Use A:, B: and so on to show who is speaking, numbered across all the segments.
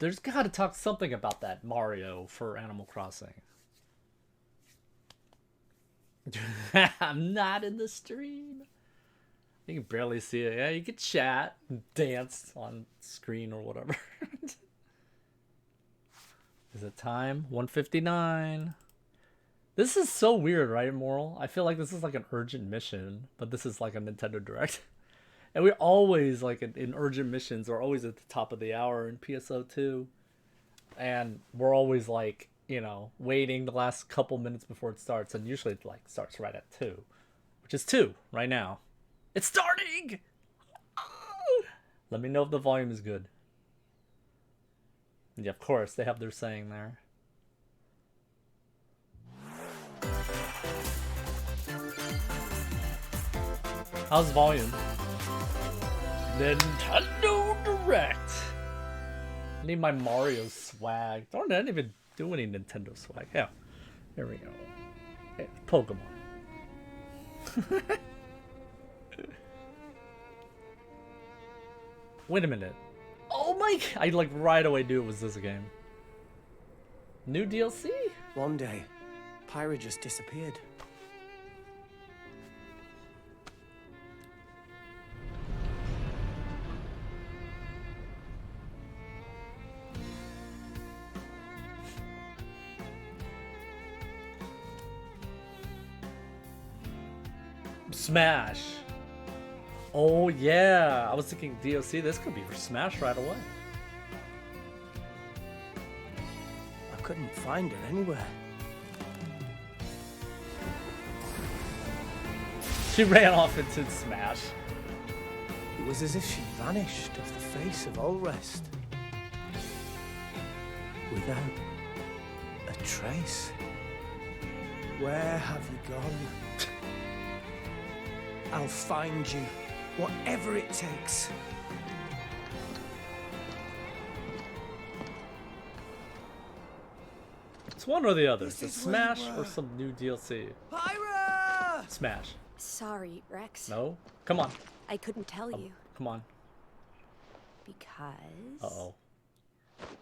A: There's got to talk something about that Mario for Animal Crossing. I'm not in the stream. You can barely see it. Yeah, you can chat, dance on screen or whatever. Is it time? 1:59. This is so weird, right, Moral? I feel like this is like an urgent mission, but this is like a Nintendo Direct. And we always, like, in urgent missions, we're always at the top of the hour in PSO2. And we're always, like, you know, waiting the last couple minutes before it starts. And usually it, like, starts right at 2. Which is 2 right now. It's starting! Let me know if the volume is good. Yeah, of course, they have their saying there. How's volume? Nintendo Direct. I need my Mario swag. I didn't even do any Nintendo swag. Yeah, here we go. Hey, Pokemon. Wait a minute. Oh my! I like right away knew it was this game. New DLC?
B: One day, Pyra just disappeared.
A: Smash. Oh yeah, I was thinking DLC. This could be for Smash right away.
B: I couldn't find her anywhere.
A: She ran off into Smash.
B: It was as if she vanished off the face of Allrest. Without a trace. Where have you gone? I'll find you, whatever it takes.
A: It's one or the other.
B: This
A: It's
B: is where you
A: Smash or
B: were.
A: some new DLC.
B: Pyra!
A: Smash.
C: Sorry, Rex.
A: No? Come on.
C: I couldn't tell you
A: Come on.
C: because
A: Uh-oh.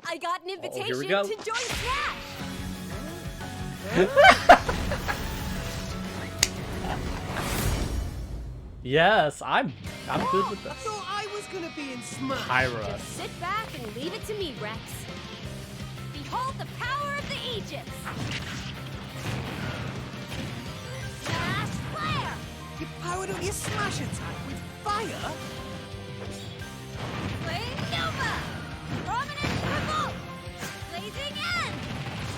C: I got an
A: here
C: invitation
A: we go.
C: to join Smash.
A: Yes, I'm good with
B: I
A: this.
B: thought I was gonna be in Smash.
A: Pyra.
C: Just sit back and leave it to me, Rex. Behold the power of the Aegis. Smash Flare!
B: You powered up your Smash attack with fire?
C: Flame Nova! Prominent Revolt! Blazing End!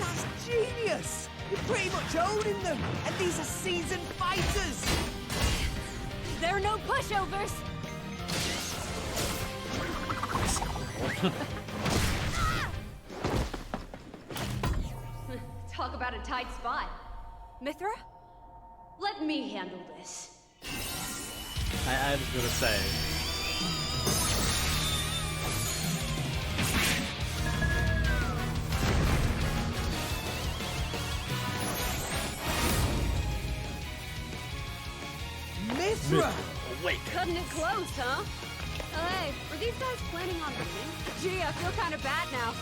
B: That's genius! You're pretty much owning them, and these are seasoned fighters!
C: There are no pushovers!
D: Talk about a tight spot.
C: Mithra?
D: Let me handle this.
A: I was gonna say.
B: Mithra!
A: Wait.
C: Cutting it close, huh? Hey, were these guys planning on winning? Gee, I feel kind of bad now.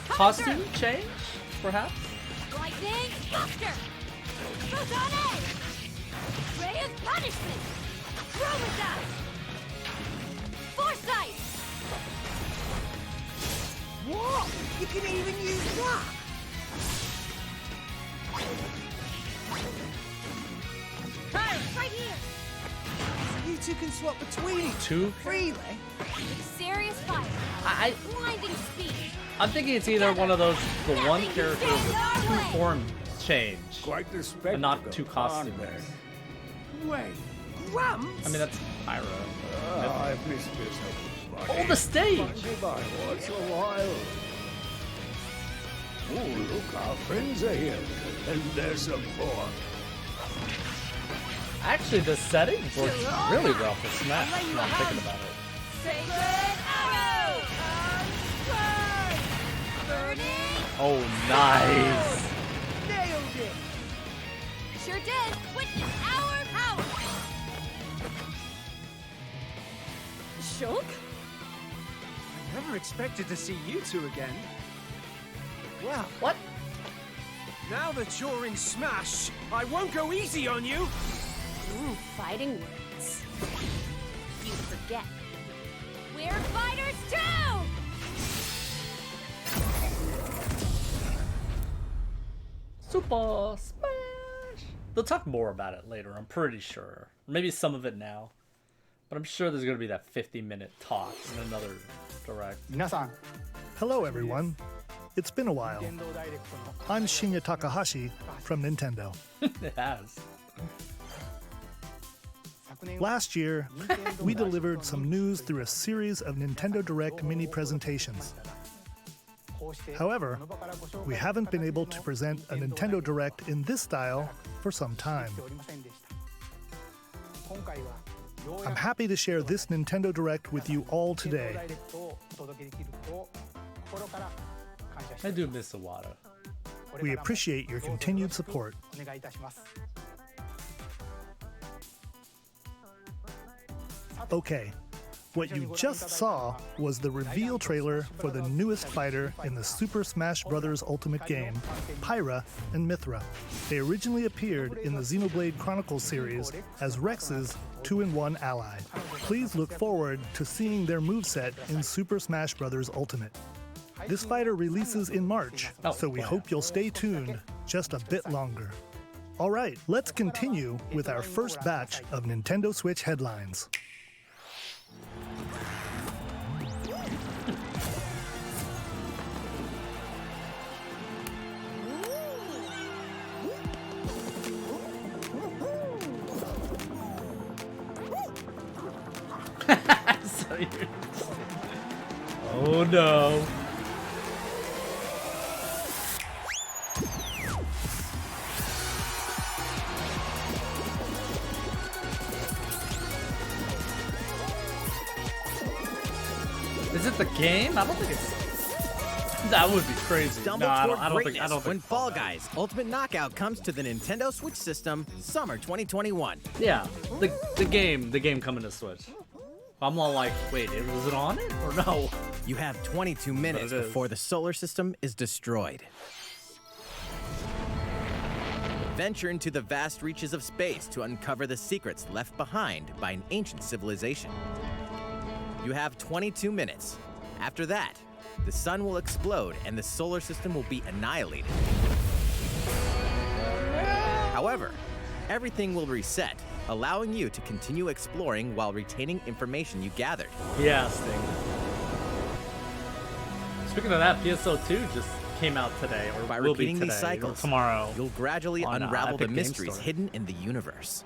A: Costume change, perhaps?
C: Lightning Buster! Photonic! Ray of Punishment! Chromazone! Foresight!
B: What? You can even use that?
C: Hey, right here!
B: You two can swap between each
A: Two?
B: freely?
C: With serious fire,
A: I
C: blinding speed.
A: I'm thinking it's either one of those the one
C: Nothing can
A: character
C: stand
A: with
C: in our
A: two
C: way.
A: form change.
E: Quite the spectacle.
A: And not two costumes.
E: aren't they? Wait,
B: Gramps?
A: I mean that's Pyra.
E: I've missed this.
A: Oh, the stage!
E: Funny by once in a while. Oh, look, our friends are here. And there's some more.
A: Actually, the settings work really well for Smash. Now I'm thinking about it.
C: Sacred Arrow! Burning!
A: Oh, nice!
B: Nailed it!
C: Sure did! Witness our power! Shulk?
B: I never never expected to see you two again. Well,
A: What?
B: now that you're in Smash, I won't go easy on you.
C: Ooh, fighting words. You forget. We're fighters too!
A: Super Smash! They'll talk more about it later, I'm pretty sure. Maybe some of it now. But I'm sure there's gonna be that 50-minute talk in another direct.
F: Hello, everyone. It's been a while. I'm Shinya Takahashi from Nintendo.
A: It has.
F: Last year, we delivered some news through a series of Nintendo Direct mini presentations. However, we haven't been able to present a Nintendo Direct in this style for some time. I'm happy to share this Nintendo Direct with you all today.
A: I do miss Iwata.
F: We appreciate your continued support. Okay, what you just saw was the reveal trailer for the newest fighter in the Super Smash Bros. Ultimate game, Pyra and Mythra. They originally appeared in the Xenoblade Chronicles series as Rex's 2-in-1 ally. Please look forward to seeing their moveset in Super Smash Bros. Ultimate. This fighter releases in March, so we hope you'll stay tuned just a bit longer. All right, let's continue with our first batch of Nintendo Switch headlines.
A: Oh no. Is it the game? I don't think it's. That would be crazy.
G: Stumble
A: No, I
G: toward
A: don't
G: greatness
A: think
G: when Fall Guys Ultimate Knockout comes to the Nintendo Switch system summer 2021.
A: Yeah, the game coming to Switch. I'm all like, wait, was it on it or no?
G: You have 22 minutes
A: But it is.
G: before the solar system is destroyed. Venture into the vast reaches of space to uncover the secrets left behind by an ancient civilization. You have 22 minutes. After that, the sun will explode and the solar system will be annihilated. However, everything will reset, allowing you to continue exploring while retaining information you gathered.
A: Yeah, Sting. Speaking of that, PSO2 just came out today, or
G: By
A: will be
G: repeating
A: today,
G: these cycles,
A: or tomorrow.
G: you'll gradually
A: on,
G: unravel the
A: Epic Game
G: mysteries
A: Store.
G: hidden in the universe.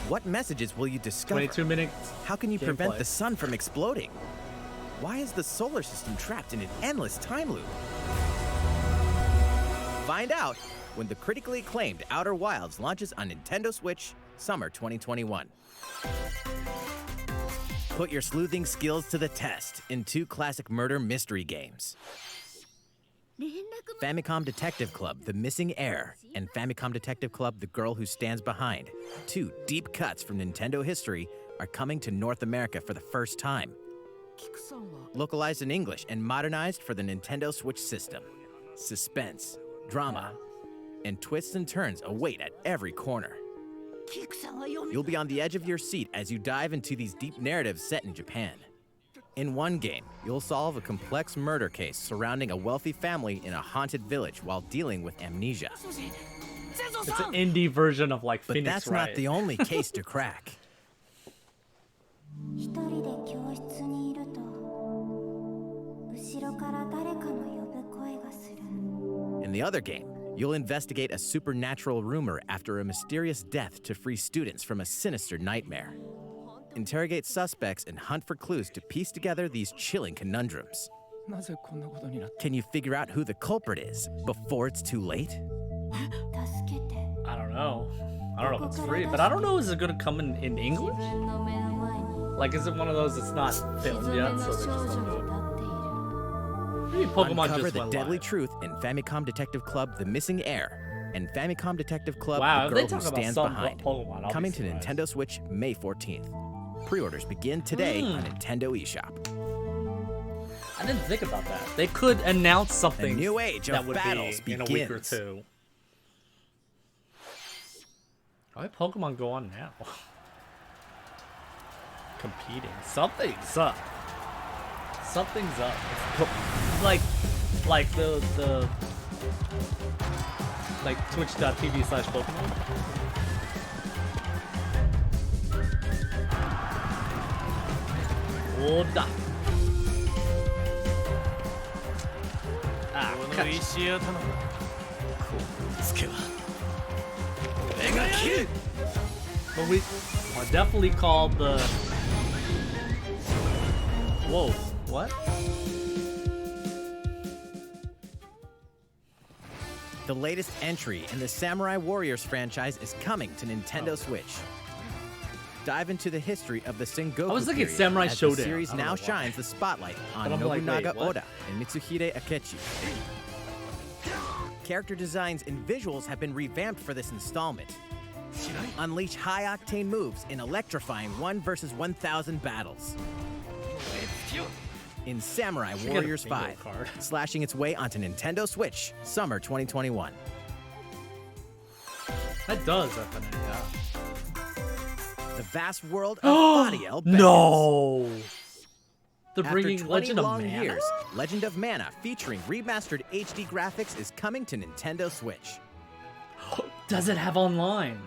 G: What messages will you discover?
A: 22 minutes.
G: How can you prevent
A: gameplay.
G: the sun from exploding? Why is the solar system trapped in an endless time loop? Find out when the critically acclaimed Outer Wilds launches on Nintendo Switch summer 2021. Put your sleuthing skills to the test in two classic murder mystery games. Famicom Detective Club, The Missing Heir, and Famicom Detective Club, The Girl Who Stands Behind. Two deep cuts from Nintendo history are coming to North America for the first time. Localized in English and modernized for the Nintendo Switch system. Suspense, drama, and twists and turns await at every corner. You'll be on the edge of your seat as you dive into these deep narratives set in Japan. In one game, you'll solve a complex murder case surrounding a wealthy family in a haunted village while dealing with amnesia.
A: It's an indie version of like
G: But
A: Phoenix
G: that's
A: Wright.
G: not the only case to crack.
H: 一人で教室にいると後ろから誰かの呼ぶ声がする
G: In the other game, you'll investigate a supernatural rumor after a mysterious death to free students from a sinister nightmare. Interrogate suspects and hunt for clues to piece together these chilling conundrums. Can you figure out who the culprit is before it's too late?
H: 助けて
A: I don't know. I don't know if it's free, but I don't know. Is it gonna come in English?
H: 自分の目の前に
A: Like, is it one of those that's not
H: 沈
A: filmed
H: め
A: yet,
H: の
A: so they
H: 少
A: just
H: 女
A: don't
H: に
A: do
H: 立
A: it?
H: っている
A: Maybe Pokemon
G: Uncover
A: just
G: the
A: went
G: deadly
A: live.
G: truth in Famicom Detective Club The Missing Heir and Famicom Detective Club
A: Wow,
G: The
A: if they
G: Girl Who
A: talk about
G: Stands
A: some
G: Behind.
A: Pokemon, I'll be
G: Coming to
A: surprised.
G: Nintendo Switch May 14th. Pre-orders begin today on Nintendo eShop.
A: I didn't think about that. They could announce something
G: new age
A: that
G: of
A: would
G: battles
A: be in a week or
G: begins.
A: two. Why Pokemon go on now? Competing. Something's up. Something's up. It's like the like twitch.tv/Pokemon. Oda. Ah, catch. But we are definitely called the... Whoa, what?
G: The latest entry in the Samurai Warriors franchise is coming to Nintendo Switch. Dive into the history of the Sengoku
A: I was thinking
G: period
A: Samurai
G: as
A: Shodown.
G: the series
A: I don't know
G: now
A: why.
G: shines the spotlight on
A: But I'm like,
G: Nobunaga
A: wait, what?
G: Oda and Mitsuhide Akechi. Character designs and visuals have been revamped for this installment. Unleash high-octane moves in electrifying 1 versus 1,000 battles. In Samurai
A: get a
G: Warriors
A: bingo
G: 5,
A: card.
G: slashing its way onto Nintendo Switch, summer 2021.
A: That does happen, yeah.
G: The vast world of Fadiel beckons.
A: No! They're
G: After
A: bringing
G: 20
A: Legend of
G: long
A: Mana?
G: years, Legend of Mana, featuring remastered HD graphics, is coming to Nintendo Switch.
A: Does it have online?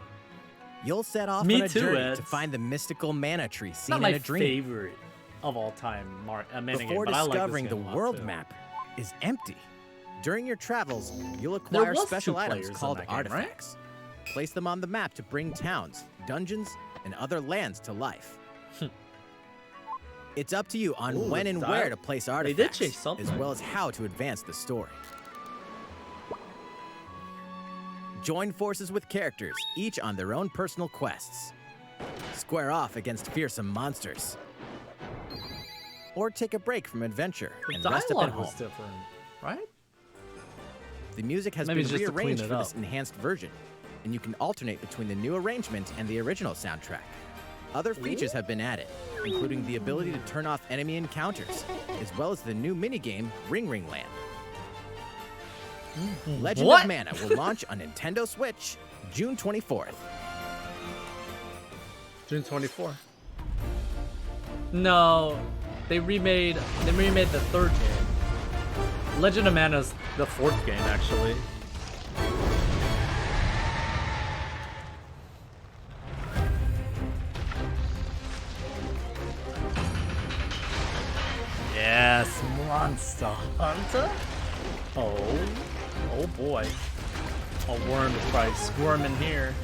G: You'll set off
A: Me
G: on a
A: too,
G: journey
A: Eds.
G: to find the mystical mana tree
A: It's
G: seen
A: not
G: in
A: my
G: a dream.
A: favorite of all time mana game,
G: Before
A: but I like this
G: discovering
A: game
G: the
A: a lot,
G: world
A: too.
G: map is empty. During your travels, you'll acquire
A: was
G: special
A: 2
G: items
A: players in
G: called
A: that game, right?
G: artifacts. Place them on the map to bring towns, dungeons, and other lands to life. It's up to you on
A: Ooh,
G: when and
A: style.
G: where to place
A: They did
G: artifacts,
A: change something.
G: as well as how to advance the story. Join forces with characters, each on their own personal quests. Square off against fearsome monsters. Or take a break from adventure
A: The
G: and rest up at
A: dialogue
G: home.
A: was different, right?
G: The music has
A: Maybe
G: been
A: it's just to clean
G: rearranged
A: it
G: for this
A: up.
G: enhanced version, and you can alternate between the new arrangement and the original soundtrack. Other features have been added, including the ability to turn off enemy encounters, as well as the new minigame Ring Ring Land. Legend
A: What?
G: of Mana will launch on Nintendo Switch June 24th.
A: June 24th. No, they remade the 3rd game. Legend of Mana's the 4th game, actually. Yes, Monster Hunter. Oh boy. A worm is probably squirming here.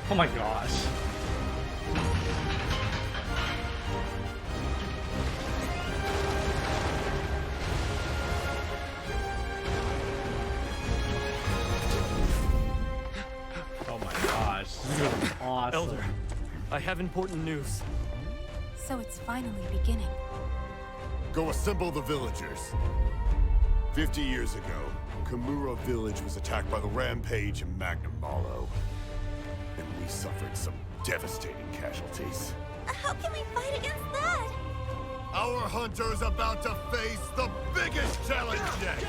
A: Oh my gosh. Oh my gosh. This is awesome.
I: Elder, I have important news.
H: So it's finally beginning.
E: Go assemble the villagers. 50 years ago, Kamura village was attacked by the Rampage and Magnum Malo. And we suffered some devastating casualties.
H: How can we fight against that?
E: Our hunter's about to face the biggest challenge yet!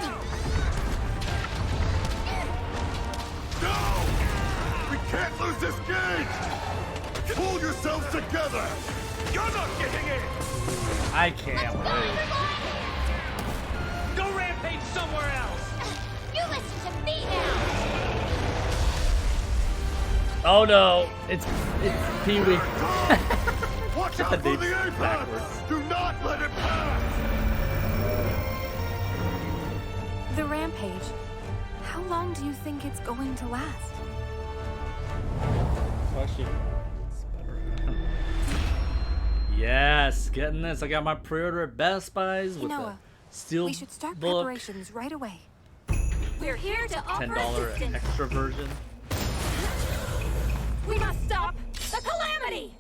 E: No! We can't lose this game! Pull yourselves together! You're not getting in!
A: I can't wait.
I: Go rampage somewhere else!
H: You listen to me now!
A: Oh no, it's Pee-wee.
E: Watch
A: Get
E: out
A: the
E: for
A: names
E: the apex!
A: backwards.
E: Do not let it pass!
H: The rampage. How long do you think it's going to last?
A: Yes, getting this. I got my pre-order at Best Buys with the
H: Noah,
A: steel
H: we should start
A: book,
H: preparations right away.
C: We're here to offer
A: $10
C: assistance.
A: extra version.
C: We must stop the calamity!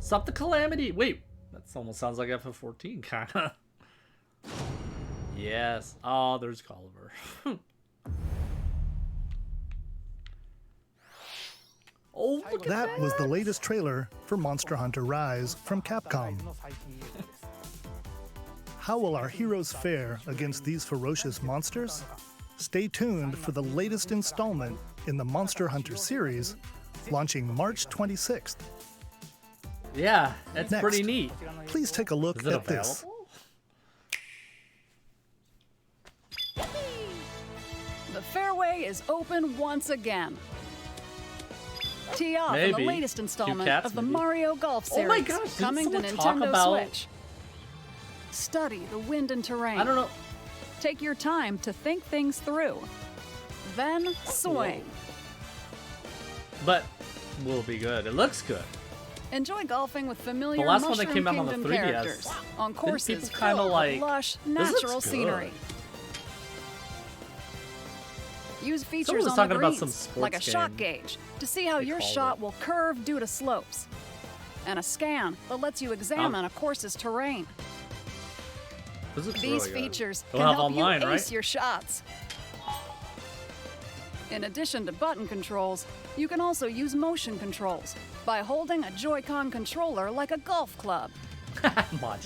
A: Stop the calamity! Wait, that almost sounds like FF14, kinda. Yes. Oh, there's Gulliver. Oh, look at
F: That was the latest trailer for Monster Hunter Rise from Capcom. How will our heroes fare against these ferocious monsters? Stay tuned for the latest installment in the Monster Hunter series, launching March 26th.
A: Yeah, that's
F: Next,
A: pretty neat.
F: Please take a look
A: Is it
F: at this.
A: available?
J: The fairway is open once again. Tee off in the
A: Maybe.
J: latest
A: Cute
J: installment
A: cats,
J: of the
A: maybe.
J: Mario Golf
A: Oh
J: series,
A: my gosh, didn't
J: coming to
A: someone talk
J: Nintendo
A: about-
J: Switch. Study the wind and terrain.
A: I don't know.
J: Take your time to think things through. Then swing.
A: But will be good. It looks good.
J: Enjoy golfing with familiar
A: The last one
J: Mushroom
A: that came out on the
J: Kingdom
A: 3DS,
J: characters on
A: didn't
J: courses
A: people
J: filled
A: kinda
J: with
A: like,
J: lush,
A: "This looks
J: natural
A: good."
J: scenery. Use
A: Someone
J: features
A: was
J: on the
A: talking about
J: greens,
A: some sports
J: like a shot
A: game.
J: gauge, to see how
A: They
J: your
A: called
J: shot
A: it.
J: will curve due to slopes, and a scan that lets you examine a course's terrain.
A: This looks
J: These
A: really good.
J: features
A: They'll
J: can
A: have
J: help
A: online,
J: you ace
A: right?
J: your shots. In addition to button controls, you can also use motion controls by holding a Joy-Con controller like a golf club.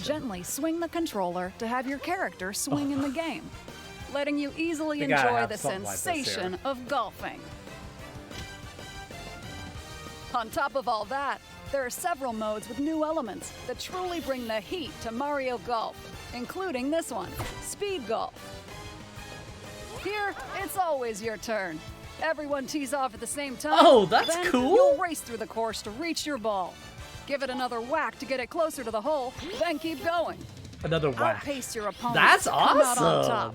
J: Gently swing the controller to have your character swing in the game, letting you easily
A: They gotta
J: enjoy
A: have
J: the
A: something like this here.
J: sensation of golfing. On top of all that, there are several modes with new elements that truly bring the heat to Mario Golf, including this one, Speed Golf. Here, it's always your turn. Everyone tees off at the same time.
A: Oh, that's
J: then
A: cool.
J: You'll race through the course to reach your ball. Give it another whack to get it closer to the hole, then keep going.
A: Another whack.
J: Outpace your opponent.
A: That's
J: to come out on
A: awesome.
J: top.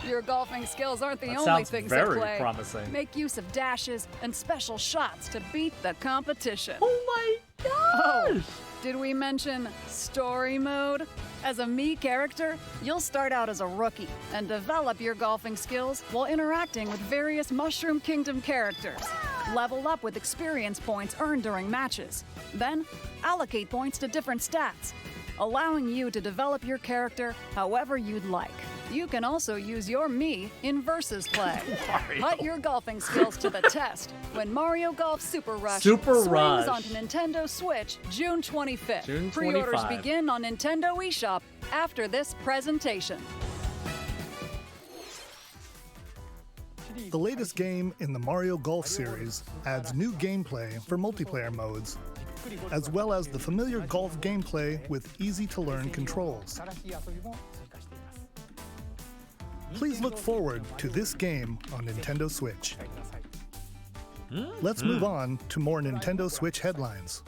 J: Your golfing skills aren't the
A: That
J: only
A: sounds
J: things
A: very
J: at play.
A: promising.
J: Make use of dashes and special shots to beat the competition.
A: Oh my gosh!
J: Did we mention story mode? As a Mii character, you'll start out as a rookie and develop your golfing skills while interacting with various Mushroom Kingdom characters. Level up with experience points earned during matches. Then, allocate points to different stats, allowing you to develop your character however you'd like. You can also use your Mii in versus play. Put your golfing skills to the test when Mario Golf Super Rush swings
A: Rush.
J: onto Nintendo Switch June 25th.
A: June
J: Pre-orders
A: 25.
J: begin on Nintendo eShop after this presentation.
F: The latest game in the Mario Golf series adds new gameplay for multiplayer modes, as well as the familiar golf gameplay with easy-to-learn controls. Please look forward to this game on Nintendo Switch. Let's move on to more Nintendo Switch headlines.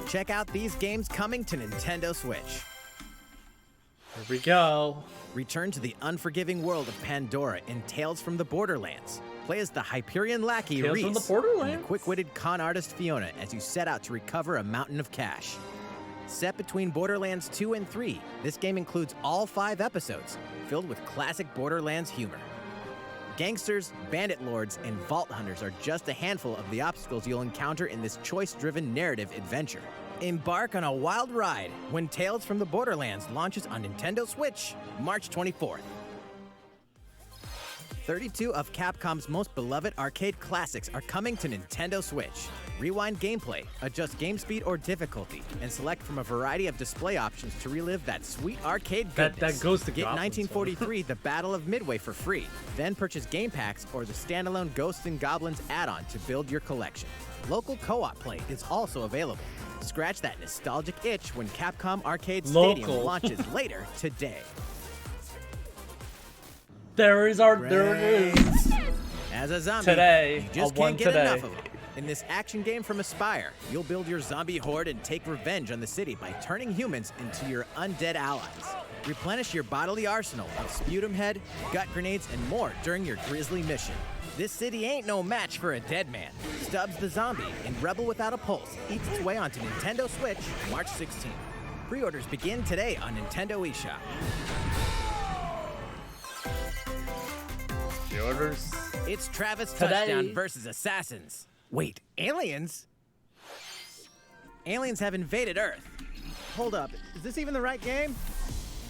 G: Check out these games coming to Nintendo Switch.
A: Here we go.
G: Return to the unforgiving world of Pandora in Tales from the Borderlands. Play as the Hyperion lackey
A: Tales
G: Reese
A: from the
G: and
A: Borderlands?
G: the quick-witted con artist Fiona as you set out to recover a mountain of cash. Set between Borderlands 2 and 3, this game includes all 5 episodes, filled with classic Borderlands humor. Gangsters, bandit lords, and vault hunters are just a handful of the obstacles you'll encounter in this choice-driven narrative adventure. Embark on a wild ride when Tales from the Borderlands launches on Nintendo Switch, March 24th. 32 of Capcom's most beloved arcade classics are coming to Nintendo Switch. Rewind gameplay, adjust game speed or difficulty, and select from a variety of display options to relive that sweet arcade goodness.
A: That goes to
G: Get
A: Goblins,
G: 1943 The Battle of Midway for free. Then purchase game packs or the standalone Ghosts and Goblins add-on to build your collection. Local co-op play is also available. Scratch that nostalgic itch when Capcom Arcade Stadium
A: Local.
G: launches later today.
A: There it is.
G: As a zombie,
A: Today,
G: you just
A: I won
G: can't get
A: today.
G: enough of them. In this action game from Aspyr, you'll build your zombie horde and take revenge on the city by turning humans into your undead allies. Replenish your bodily arsenal of sputum head, gut grenades, and more during your grisly mission. This city ain't no match for a dead man. Stubbs the Zombie in Rebel Without a Pulse eats its way onto Nintendo Switch March 16th. Pre-orders begin today on Nintendo eShop.
A: The orders.
G: It's Travis
A: Today.
G: Touchdown versus Assassins. Wait, aliens? Aliens have invaded Earth. Hold up, is this even the right game?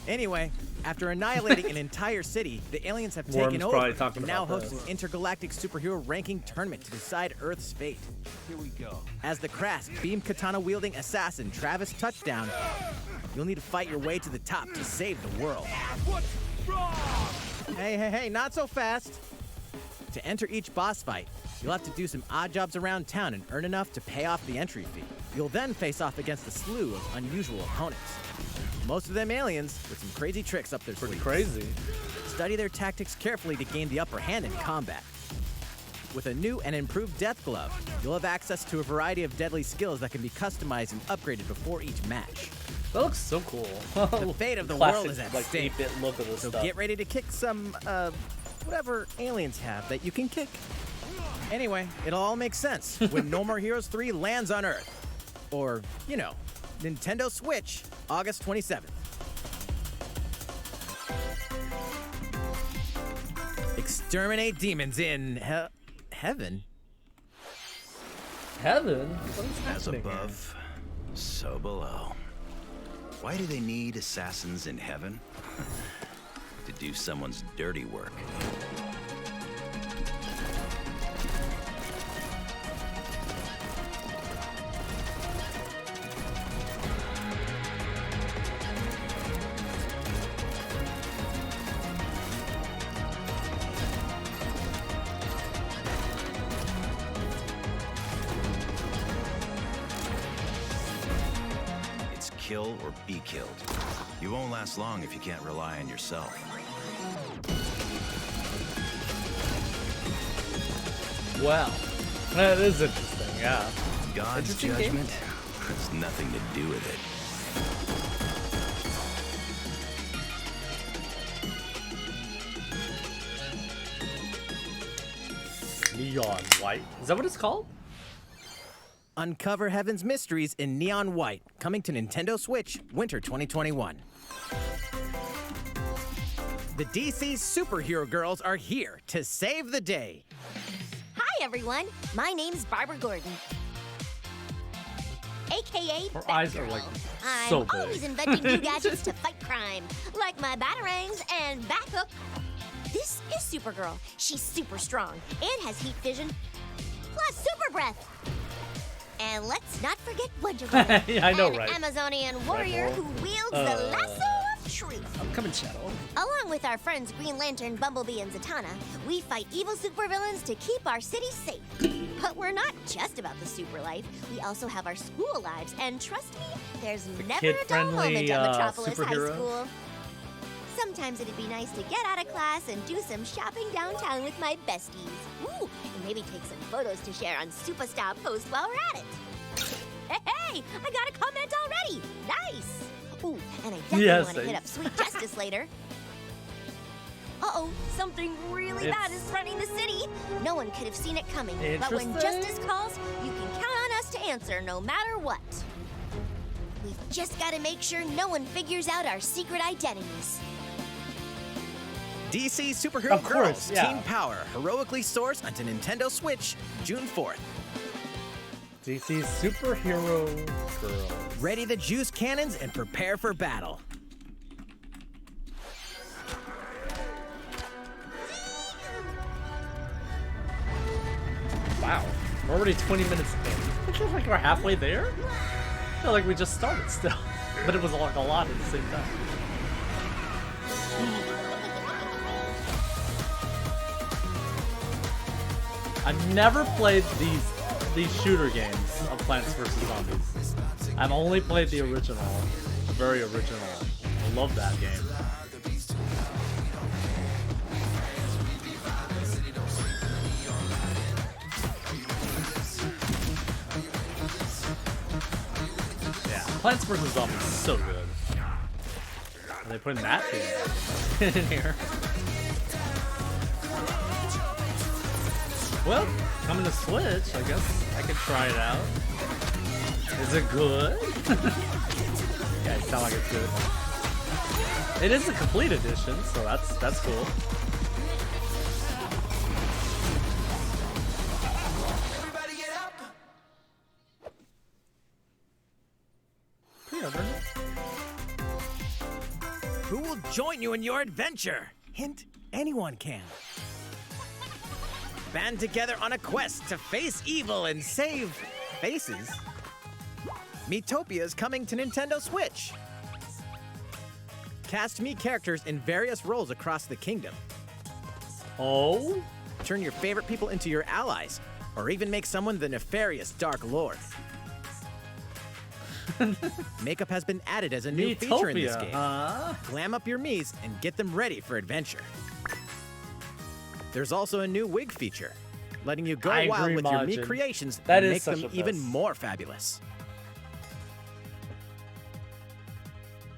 G: Anyway, after annihilating an entire city, the aliens have taken
A: Worm's probably
G: over
A: talking
G: and now
A: about
G: host
A: this.
G: an intergalactic superhero ranking tournament to decide Earth's fate.
I: Here we go.
G: As the crass, beam katana-wielding assassin Travis Touchdown, you'll need to fight your way to the top to save the world.
I: What's wrong?
G: Hey, not so fast. To enter each boss fight, you'll have to do some odd jobs around town and earn enough to pay off the entry fee. You'll then face off against a slew of unusual opponents. Most of them aliens with some crazy tricks up their
A: Pretty
G: sleeves.
A: crazy.
G: Study their tactics carefully to gain the upper hand in combat. With a new and improved Death Glove, you'll have access to a variety of deadly skills that can be customized and upgraded before each match.
A: That looks so cool.
G: The fate of the
A: Classic,
G: world is at
A: like,
G: stake.
A: 8-bit look of this
G: So
A: stuff.
G: get ready to kick some, whatever aliens have that you can kick. Anyway, it'll all make sense when No More Heroes 3 lands on Earth. Or, you know, Nintendo Switch, August 27th. Exterminate demons in heaven.
A: Heaven? What is
K: As
A: happening here?
K: above, so below. Why do they need assassins in heaven? To do someone's dirty work. It's kill or be killed. You won't last long if you can't rely on yourself.
A: Wow. That is interesting, yeah.
K: God's
A: Interesting game.
K: judgment has nothing to do with it.
A: Neon White. Is that what it's called?
G: Uncover Heaven's mysteries in Neon White, coming to Nintendo Switch, winter 2021. The DC Superhero Girls are here to save the day.
L: Hi, everyone. My name's Barbara Gordon. AKA
A: Her eyes are
L: Batgirl.
A: like
L: I'm
A: so big.
L: always inventing new gadgets to fight crime, like my batarangs and Bathook. This is Supergirl. She's super strong and has heat vision, plus super breath. And let's not forget Wonder Woman,
A: Yeah, I know,
L: an
A: right?
L: Amazonian warrior who wields the lasso of truth.
A: I'm coming, Shadow.
L: Along with our friends Green Lantern, Bumblebee, and Zatanna, we fight evil supervillains to keep our city safe. But we're not just about the super life. We also have our school lives, and trust me, there's never a dull
A: kid-friendly,
L: moment at Metropolis High
A: superhero.
L: School. Sometimes it'd be nice to get out of class and do some shopping downtown with my besties. Ooh, and maybe take some photos to share on Superstar Post while we're at it. Hey, I got a comment already. Nice. Ooh, and I definitely
A: Yes,
L: want to hit up Sweet Justice later. Uh-oh, something really bad is threatening the city. No one could have seen it coming. But when
A: Interesting.
L: justice calls, you can count on us to answer no matter what. We've just got to make sure no one figures out our secret identities.
G: DC Superhero
A: Of course,
G: Girls
A: yeah.
G: Team Power heroically soars onto Nintendo Switch June 4th.
A: DC Superhero Girls.
G: Ready the juice cannons and prepare for battle.
A: Wow. We're already 20 minutes in. I feel like we're halfway there. I feel like we just started still. But it was like a lot at the same time. I've never played these shooter games of Plants vs. Zombies. I've only played the original. Very original. I love that game. Yeah, Plants vs. Zombies is so good. Are they putting that game in here? Well, coming to Switch, I guess I could try it out. Is it good? Yeah, it sounds like it's good. It is a complete edition, so that's cool.
G: join you in your adventure. Hint, anyone can. Band together on a quest to face evil and save faces. Miitopia is coming to Nintendo Switch. Cast Mii characters in various roles across the kingdom.
A: Oh?
G: Turn your favorite people into your allies, or even make someone the nefarious Dark Lord. Makeup has been added as a new feature in this game. Glam up your Miis and get them ready for adventure. There's also a new wig feature, letting you go wild with your Mii creations and make them even more fabulous.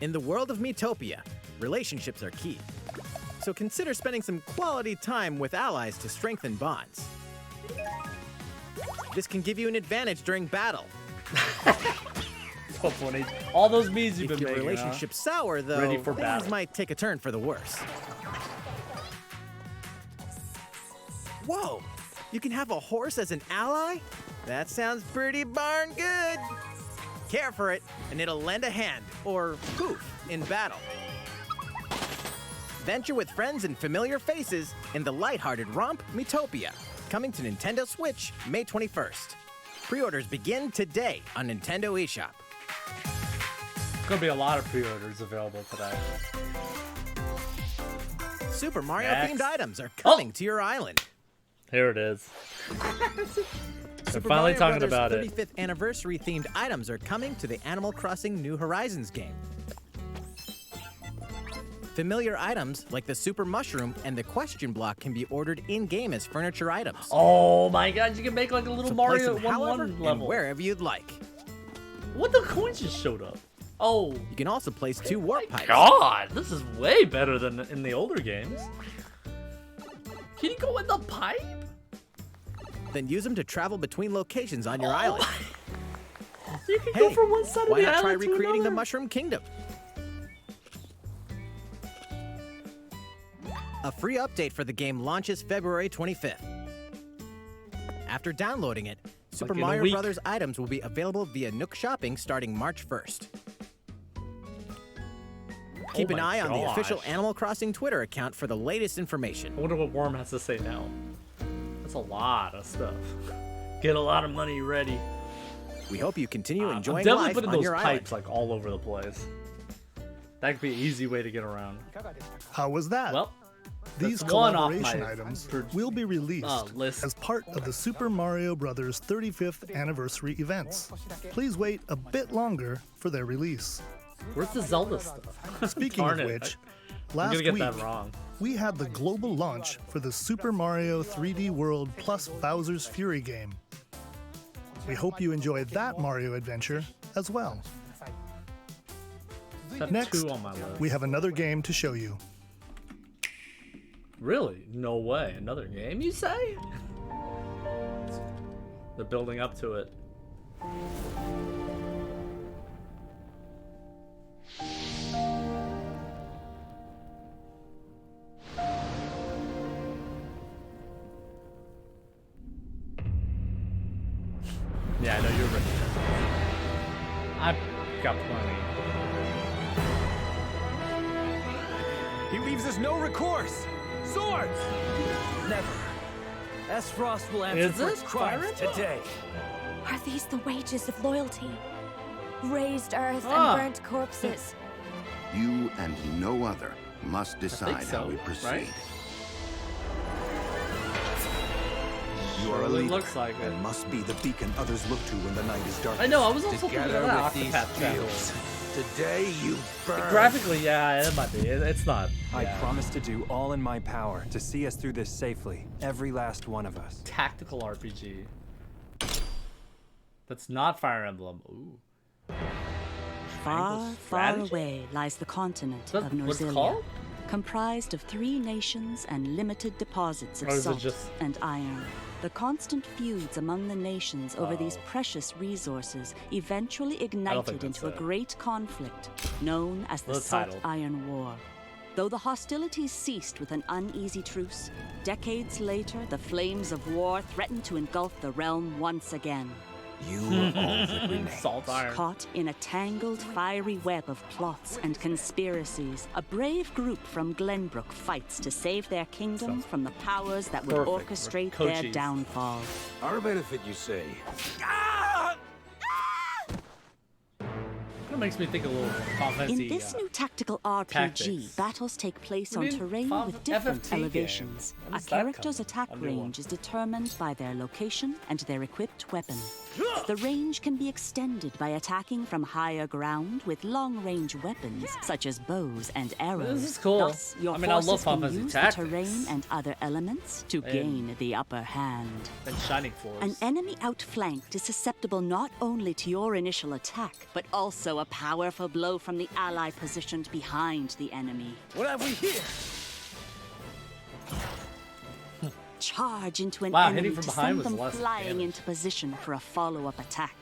G: In the world of Miitopia, relationships are key. So consider spending some quality time with allies to strengthen bonds. This can give you an advantage during battle.
A: All those Miis you've been
G: making. If your relationship's sour, though,
A: ready for
G: things
A: battle.
G: might take a turn for the worse. Whoa! You can have a horse as an ally? That sounds pretty darn good. Care for it, and it'll lend a hand, or poof, in battle. Venture with friends and familiar faces in the lighthearted romp Miitopia, coming to Nintendo Switch May 21st. Pre-orders begin today on Nintendo eShop.
A: Gonna be a lot of pre-orders available today.
G: Super Mario-themed items are coming to your island.
A: Here it is. They're
G: Super
A: finally
G: Mario
A: talking
G: Brothers
A: about
G: 35th anniversary-themed items are coming to the Animal Crossing New Horizons game. Familiar items like the Super Mushroom and the Question Block can be ordered in-game as furniture items.
A: Oh my god, you can make like a little
G: So place
A: Mario
G: them however
A: 1-1
G: and
A: level.
G: wherever you'd like.
A: What, the coins just showed up? Oh.
G: You can also place 2 warp pipes.
A: God, this is way better than in the older games. Can you go in the pipe?
G: Then use them to travel between locations on your island.
A: You can go from one side of
G: why
A: the
G: not try
A: island to
G: recreating the
A: another?
G: Mushroom Kingdom? A free update for the game launches February 25th. After downloading it, Super
A: in a
G: Mario
A: week.
G: Brothers items will be available via Nook Shopping starting March 1st. Keep an
A: my
G: eye on the official
A: gosh.
G: Animal Crossing Twitter account for the latest information.
A: I wonder what Worm has to say now. That's a lot of stuff. Get a lot of money ready.
G: We hope you continue
A: I'm
G: enjoying
A: definitely
G: life
A: putting
G: on
A: those
G: your
A: pipes
G: island.
A: like all over the place. That could be an easy way to get around.
F: How was that?
A: Well,
F: these
A: that's one off
F: collaboration
A: my
F: items will be released
A: list.
F: as part of the Super Mario Bros. 35th anniversary events. Please wait a bit longer for their release.
A: Where's the Zelda stuff?
F: Speaking
A: Darn
F: of
A: it.
F: which,
A: I'm
F: last
A: gonna get
F: week
A: that wrong.
F: we had the global launch for the Super Mario 3D World plus Bowser's Fury game. We hope you enjoyed that Mario adventure as well.
A: Got
F: Next,
A: 2 on my list.
F: we have another game to show you.
A: Really? No way. Another game, you say? They're building up to it. Yeah, I know you're ready. I've got plenty.
I: He leaves us no recourse. Swords! Never. Esfrost will answer
A: Is
I: for
A: it
I: its crimes
A: Fire Emblem?
I: today.
H: Are these the wages of loyalty? Raised earth
A: Ah.
H: and burnt corpses.
M: You and no other must decide
A: so,
M: how we proceed.
A: right?
I: You are a
A: Surely
I: leader
A: looks like it.
I: and must be the beacon others look to when the night is dark.
A: I know, I was also thinking
I: Together
A: of that
I: with these
A: Octopath Traveler.
I: fields, today you burn.
A: Graphically, yeah, it might be. It's not.
N: I
A: yeah.
N: promise to do all in my power to see us through this safely, every last one of us.
A: Tactical RPG. That's not Fire Emblem. Ooh.
O: Far,
A: Triangle
O: far
A: strategy?
O: away lies the continent
A: Is that
O: of
A: what it's
O: Norzilia,
A: called?
O: comprised of 3 nations and limited deposits of
A: Or is it
O: salt
A: just-
O: and iron. The constant feuds among the nations over these precious resources eventually ignited
A: that's
O: into a
A: it.
O: great conflict known as the
A: The
O: Salt
A: title.
O: Iron War. Though the hostilities ceased with an uneasy truce, decades later the flames of war threatened to engulf the realm once again.
I: You are all that remains.
A: Salt iron.
O: Caught in a tangled, fiery web of plots and conspiracies, a brave group from Glenbrook fights to save their kingdom from the powers that would
A: Perfect.
O: orchestrate
A: We're
O: their
A: coaches.
O: downfall.
I: Our benefit, you say?
A: Kind of makes me think a little Final Fantasy.
O: In this new tactical RPG,
A: tactics.
O: battles take place
A: What do
O: on
A: you mean,
O: terrain
A: Final
O: with different
A: FFT game?
O: elevations.
A: When
O: A
A: does that
O: character's
A: come?
O: attack
A: A new one.
O: range is determined by their location and their equipped weapon. The range can be extended by attacking from higher ground with long-range weapons such as bows and arrows.
A: This is cool.
O: Thus, your
A: I mean, I love
O: forces
A: Final
O: can
A: Fantasy
O: use
A: Tactics.
O: the terrain and other elements to gain the upper hand.
A: And Shining Force.
O: An enemy outflanked is susceptible not only to your initial attack, but also a powerful blow from the ally positioned behind the enemy.
I: What have we here?
O: Charge into an
A: Wow,
O: enemy
A: hitting from
O: to
A: behind
O: send
A: was
O: them
A: less
O: flying
A: damage.
O: into position for a follow-up attack.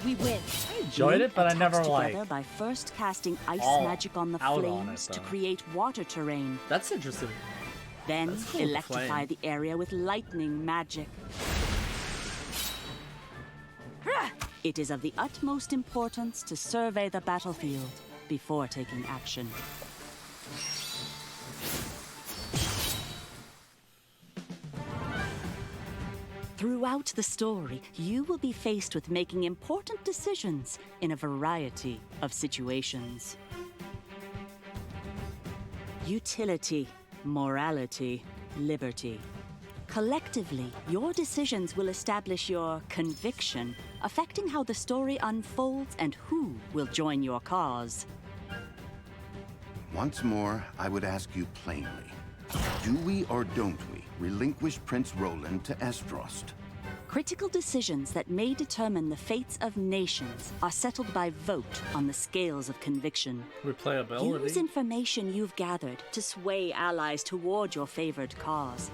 O: We win.
A: I enjoyed it, but I never
O: together
A: like
O: by first casting ice
A: all
O: magic on the
A: out on
O: flames
A: it,
O: to
A: though.
O: create water terrain.
A: That's interesting.
O: Then
A: That's cool with the
O: electrify
A: flame.
O: the area with lightning magic. It is of the utmost importance to survey the battlefield before taking action. Throughout the story, you will be faced with making important decisions in a variety of situations. Utility, morality, liberty. Collectively, your decisions will establish your conviction, affecting how the story unfolds and who will join your cause.
M: Once more, I would ask you plainly. Do we or don't we relinquish Prince Roland to Estrost?
O: Critical decisions that may determine the fates of nations are settled by vote on the scales of conviction.
A: Replayability.
O: Use information you've gathered to sway allies toward your favored cause.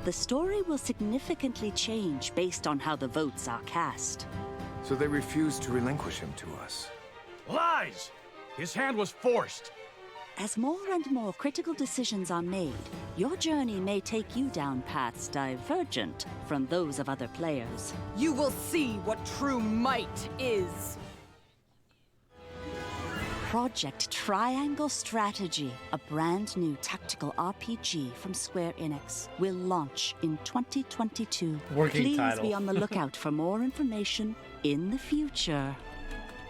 O: The story will significantly change based on how the votes are cast.
I: So they refused to relinquish him to us.
P: Lies! His hand was forced.
O: As more and more critical decisions are made, your journey may take you down paths divergent from those of other players.
Q: You will see what true might is.
O: Project Triangle Strategy, a brand new tactical RPG from Square Enix, will launch in 2022.
A: Working
O: Please
A: title.
O: be on the lookout for more information in the future.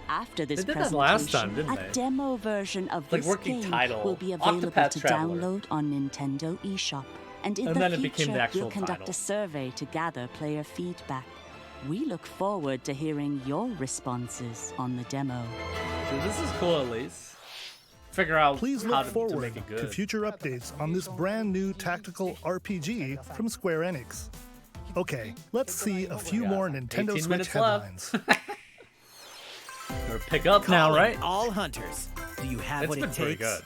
O: After this
A: They did that
O: presentation,
A: last time, didn't
O: a
A: they?
O: demo version of
A: Like
O: this
A: working
O: game
A: title,
O: will be available
A: Octopath
O: to
A: Traveler.
O: download on Nintendo eShop. And in
A: And
O: the
A: then it
O: future,
A: became the actual
O: we'll conduct
A: title.
O: a survey to gather player feedback. We look forward to hearing your responses on the demo.
A: Dude, this is cool at least. Figure out
F: Please
A: how
F: look
A: to
F: forward
A: make it
F: to
A: good.
F: future updates on this brand new tactical RPG from Square Enix. Okay, let's see a few more Nintendo
A: 18
F: Switch
A: minutes left.
F: headlines.
A: Or pick up now,
G: Calling
A: right?
G: All hunters. Do you have
A: It's
G: what
A: been
G: it
A: pretty
G: takes?
A: good.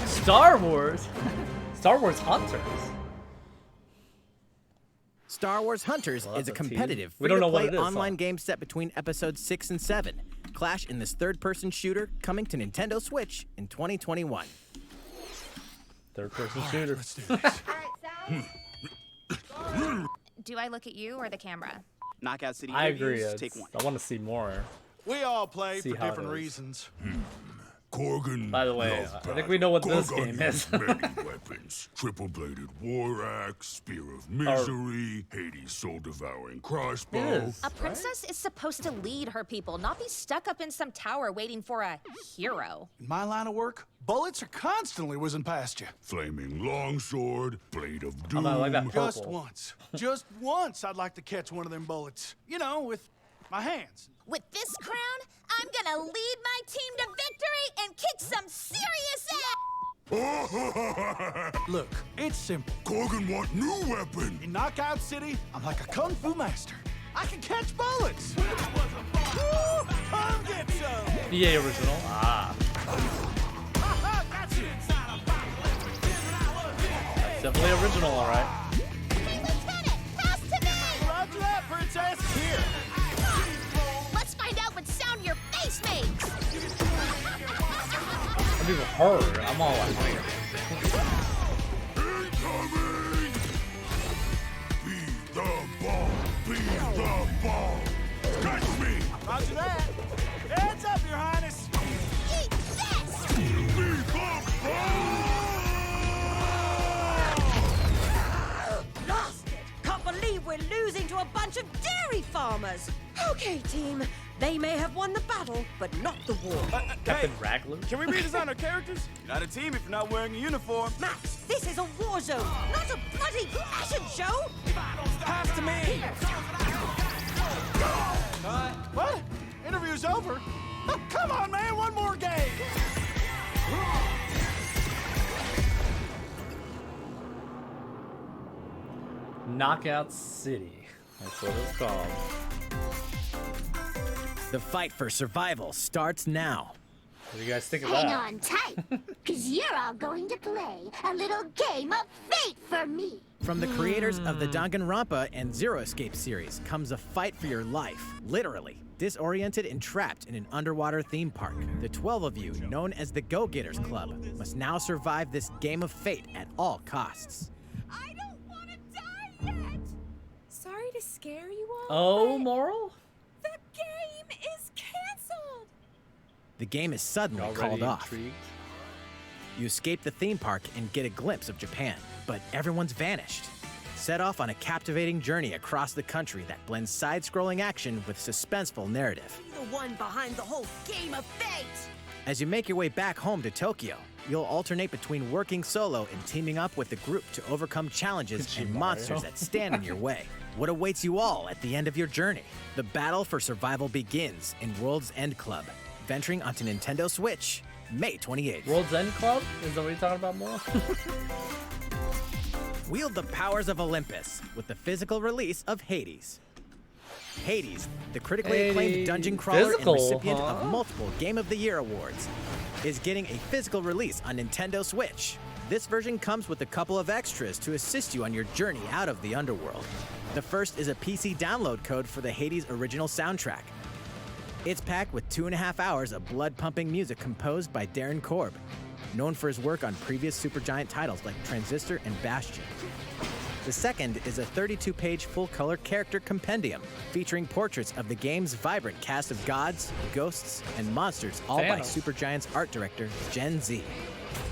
A: Star Wars. Star Wars Hunters.
G: Star Wars Hunters
A: Well,
G: is a
A: that's a tease.
G: competitive,
A: We don't know what
G: free-to-play
A: it is,
G: online
A: huh?
G: game set between episodes 6 and 7. Clash in this third-person shooter coming to Nintendo Switch in 2021.
A: Third-person shooter.
R: Let's do Do I look at you or the camera?
S: Knockout City
A: I agree.
S: interviews,
A: It's-
S: take one.
A: I want to see more.
P: We all play
A: See
P: for
A: how it
P: different
A: is.
P: reasons.
E: Korgan.
A: By the way, I think we know what this game is.
E: Many weapons: triple-bladed war axe, spear of misery, Hades' soul-devouring crossbow.
R: A princess is supposed to lead her people, not be stuck up in some tower waiting for a hero.
P: In my line of work, bullets are constantly whizzing past you.
E: Flaming longsword, blade of doom.
A: I like that
P: Just
A: purple.
P: once. Just once I'd like to catch one of them bullets. You know, with my hands.
L: With this crown, I'm gonna lead my team to victory and kick some serious ass!
P: Look, it's simple.
E: Korgan want new weapon.
P: In Knockout City, I'm like a kung fu master. I can catch bullets. Woo! Come get some.
A: EA original. Ah. Definitely original, alright.
P: Roger that, princess. Here.
L: Let's find out what sound your face makes.
A: I've even heard. I'm all like,
E: Be the ball. Catch me.
P: Roger that. Heads up, Your Highness.
L: Eat this.
E: Be the
S: Lost it! Can't believe we're losing to a bunch of dairy farmers! Okay, team. They may have won the battle, but not the war.
A: Captain Raglan?
P: Can we redesign our characters? You're not a team if you're not wearing a uniform.
S: Max, this is a war zone, not a bloody fashion show!
P: Pass to me! What? Interview's over? Oh, come on, man, one more game!
A: Knockout City. That's what it's called.
G: The fight for survival starts now.
A: What do you guys think of
T: Hang
A: that?
T: on tight, because you're all going to play a little game of fate for me.
G: From the creators of the Danganronpa and Zero Escape series comes a fight for your life, literally. Disoriented and trapped in an underwater theme park, the 12 of you, known as the Go-Getters Club, must now survive this game of fate at all costs.
C: I don't want to die yet. Sorry to scare you all.
A: Oh, Moral?
C: The game is canceled.
G: The game is suddenly
A: Already
G: called off.
A: intrigued?
G: You escape the theme park and get a glimpse of Japan, but everyone's vanished. Set off on a captivating journey across the country that blends side-scrolling action with suspenseful narrative.
S: Be the one behind the whole game of fate!
G: As you make your way back home to Tokyo, you'll alternate between working solo and teaming up with the group to overcome challenges and monsters that stand in your way. What awaits you all at the end of your journey? The battle for survival begins in World's End Club, venturing onto Nintendo Switch, May 28th.
A: World's End Club? Is that what you're talking about, Moral?
G: Wield the powers of Olympus with the physical release of Hades. Hades, the critically acclaimed dungeon crawler
A: Physical,
G: and recipient
A: huh?
G: of multiple Game of the Year awards, is getting a physical release on Nintendo Switch. This version comes with a couple of extras to assist you on your journey out of the underworld. The first is a PC download code for the Hades original soundtrack. It's packed with 2.5 hours of blood-pumping music composed by Darren Korb, known for his work on previous Supergiant titles like Transistor and Bastion. The second is a 32-page full-color character compendium featuring portraits of the game's vibrant cast of gods, ghosts, and monsters, all by
A: Thanos.
G: Supergiant's art director, Gen Z.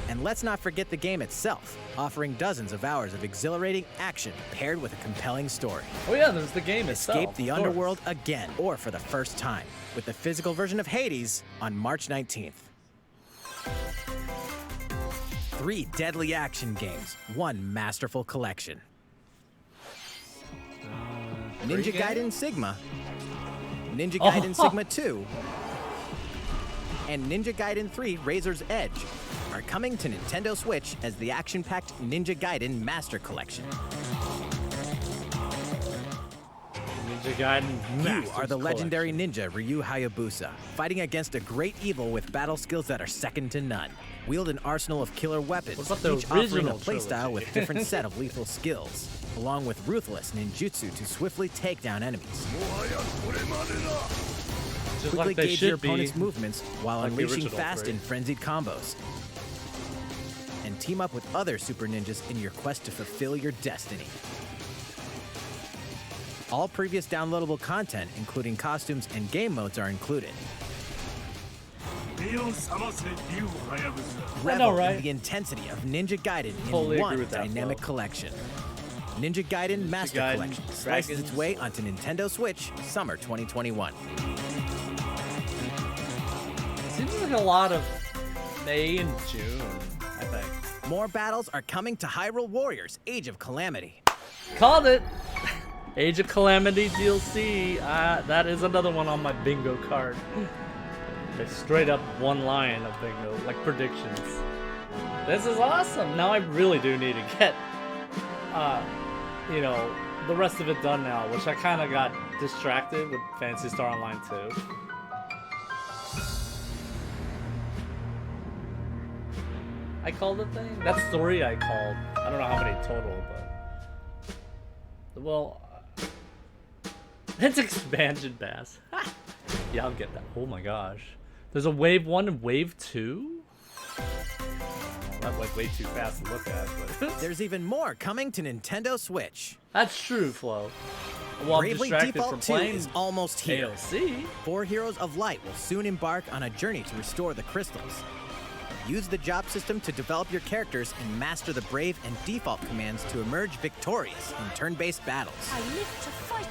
G: And let's not forget the game itself, offering dozens of hours of exhilarating action paired with a compelling story.
A: Oh yeah, there's the game
G: Escape
A: itself.
G: the
A: of course.
G: underworld again, or for the first time, with the physical version of Hades on March 19th. 3 deadly action games, 1 masterful collection. Ninja
A: game?
G: Gaiden Sigma, Ninja Gaiden Sigma 2, and Ninja Gaiden 3 Razor's Edge are coming to Nintendo Switch as the action-packed Ninja Gaiden Master Collection.
A: Ninja Gaiden
G: You
A: Masters
G: are the legendary
A: Collection.
G: ninja Ryu Hayabusa, fighting against a great evil with battle skills that are second to none. Wield an arsenal of killer weapons,
A: What about the
G: each offering a
A: original
G: playstyle
A: trilogy?
G: with different set of lethal skills, along with ruthless ninjutsu to swiftly take down enemies.
A: Just
G: Quickly
A: like they
G: gauge your
A: should be.
G: opponent's movements while
A: like the
G: unleashing
A: original
G: fast
A: three.
G: and frenzied combos. And team up with other super ninjas in your quest to fulfill your destiny. All previous downloadable content, including costumes and game modes, are included. Revel
A: right?
G: in the intensity of Ninja Gaiden
A: Totally
G: in
A: agree
G: one
A: with that,
G: dynamic
A: Flo.
G: collection. Ninja Gaiden Master
A: Gaiden
G: Collection slices its
A: Dragons.
G: way onto Nintendo Switch summer 2021.
A: Seems like a lot of May and June, I think.
G: More battles are coming to Hyrule Warriors Age of Calamity.
A: Called it! Age of Calamity DLC. That is another one on my bingo card. There's straight up one line of bingo, like predictions. This is awesome. Now I really do need to get, you know, the rest of it done now, which I kind of got distracted with Phantasy Star Online 2. I called the thing? That's 3 I called. I don't know how many total, but... Well... It's expansion pass. Yeah, I'll get that. Oh my gosh. There's a wave 1 and wave 2? That went way too fast to look at, but...
G: There's even more coming to Nintendo Switch.
A: That's true, Flo. Well, I'm
G: Bravely
A: distracted
G: Default
A: from
G: 2
A: playing
G: is almost here.
A: AOC.
G: 4 Heroes of Light will soon embark on a journey to restore the crystals. Use the job system to develop your characters and master the Brave and Default commands to emerge victorious in turn-based battles.
S: I live to fight.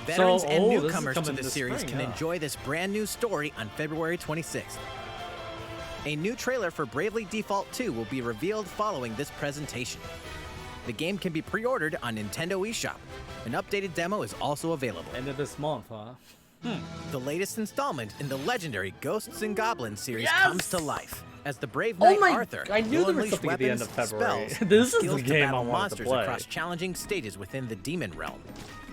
G: Veterans and
A: this is
G: newcomers to
A: coming
G: the
A: this
G: series
A: spring,
G: can
A: huh?
G: enjoy this brand new story on February 26th. A new trailer for Bravely Default 2 will be revealed following this presentation. The game can be pre-ordered on Nintendo eShop. An updated demo is also available.
A: End of this month, huh?
G: The latest installment in the legendary Ghosts and Goblins series
A: Yes!
G: comes to life as the brave
A: Oh
G: knight
A: my-
G: Arthur
A: I knew
G: will
A: there was
G: unleash
A: something at the end
G: weapons,
A: of February.
G: spells,
A: This is
G: and
A: the
G: skills to
A: game
G: battle
A: I wanted to
G: monsters
A: play.
G: across challenging stages within the Demon Realm.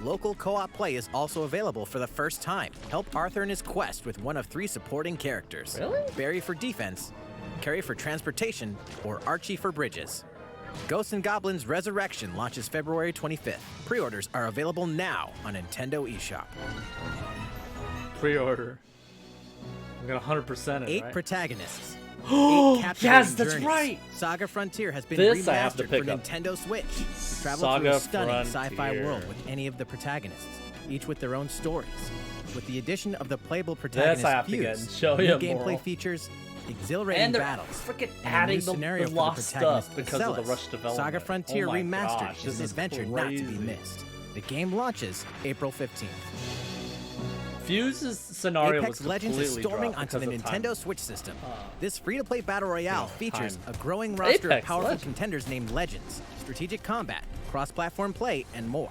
G: Local co-op play is also available for the first time. Help Arthur in his quest with one of 3 supporting characters.
A: Really?
G: Barry for defense, Carrie for transportation, or Archie for bridges. Ghosts and Goblins Resurrection launches February 25th. Pre-orders are available now on Nintendo eShop.
A: Pre-order. I'm gonna 100% it,
G: 8
A: right?
G: protagonists. 8
A: Yes,
G: captivating
A: that's
G: journeys.
A: right!
G: Saga Frontier has been
A: This I have to
G: remastered for
A: pick up.
G: Nintendo Switch. Travel
A: Saga
G: through a stunning sci-fi
A: Frontier.
G: world with any of the protagonists, each with their own stories. With the addition of the playable protagonist
A: I have to get and show
G: new
A: you,
G: gameplay
A: Moral.
G: features, exhilarating
A: And they're
G: battles,
A: freaking
G: and a
A: adding
G: new
A: the
G: scenario for
A: lost
G: protagonist,
A: stuff because of the
G: Celes.
A: rush development.
G: Saga Frontier
A: Oh my
G: Remastered
A: gosh,
G: is
A: this
G: an
A: is
G: adventure not to be
A: crazy.
G: missed. The game launches April 15th.
A: Fuse's scenario
G: Apex
A: was
G: Legends is
A: completely
G: storming
A: dropped
G: onto the
A: because of time.
G: Nintendo Switch system. This free-to-play battle royale features
A: time.
G: a growing roster
A: Apex
G: of powerful
A: Legends.
G: contenders named Legends, strategic combat, cross-platform play, and more.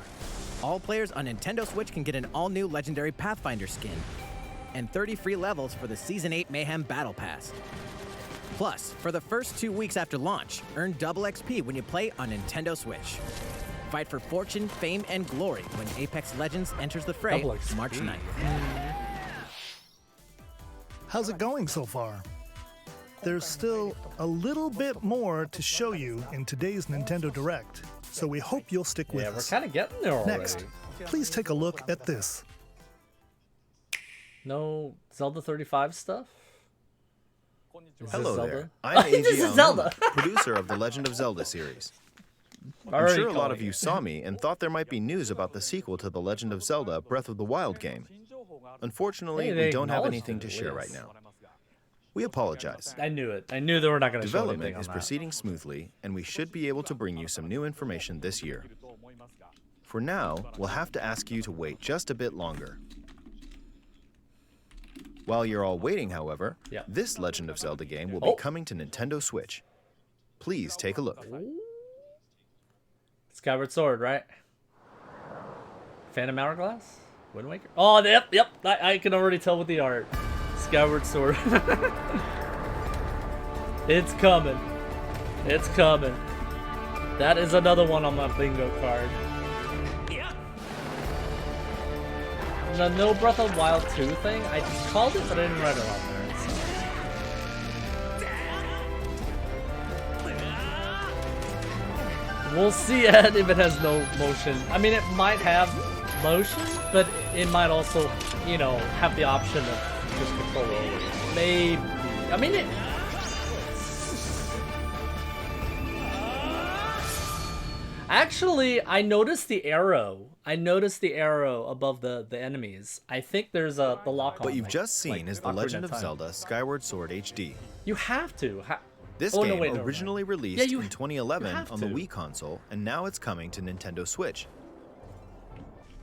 G: All players on Nintendo Switch can get an all-new legendary Pathfinder skin and 30 free levels for the Season 8 Mayhem Battle Pass. Plus, for the first 2 weeks after launch, earn double XP when you play on Nintendo Switch. Fight for fortune, fame, and glory when Apex Legends enters the fray
A: Double XP.
G: March 9th.
F: How's it going so far? There's still a little bit more to show you in today's Nintendo Direct, so we hope you'll stick with
A: Yeah, we're
F: us.
A: kind of getting there already.
F: Next, please take a look at this.
A: No Zelda 35 stuff? Is
U: Hello
A: this
U: there.
A: Zelda?
U: I'm Eiji
A: This is Zelda.
U: Aonuma, producer of the Legend of Zelda series. I'm
A: Already
U: sure a lot
A: calling
U: of you
A: it.
U: saw me and thought there might be news about the sequel to The Legend of Zelda Breath of the Wild game. Unfortunately,
A: Hey, they
U: we don't have
A: acknowledged
U: anything
A: it
U: to
A: at
U: share right
A: least.
U: now. We apologize.
A: I knew it. I knew they were not going to show anything
U: Development
A: on
U: is
A: that.
U: proceeding smoothly, and we should be able to bring you some new information this year. For now, we'll have to ask you to wait just a bit longer. While you're all waiting, however, this Legend of Zelda game will be coming to Nintendo Switch. Please take a look.
A: Skyward Sword, right? Phantom Hourglass? Wind Waker? Oh, yep. I can already tell with the art. Skyward Sword. It's coming. It's coming. That is another one on my bingo card. The No Breath of Wild 2 thing, I called it, but I didn't write it on there. So. We'll see Ed if it has no motion. I mean, it might have motion, but it might also, you know, have the option of just control over it. Maybe. I mean, it. Actually, I noticed the arrow. I noticed the arrow above the enemies. I think there's the lock on.
U: What you've just seen is The
A: Ocarina
U: Legend of
A: Time.
U: Zelda Skyward Sword HD.
A: You have to.
U: This
A: Oh, no,
U: game
A: wait, never mind.
U: originally released
A: Yeah, you-
U: in 2011
A: you have
U: on the
A: to.
U: Wii console, and now it's coming to Nintendo Switch.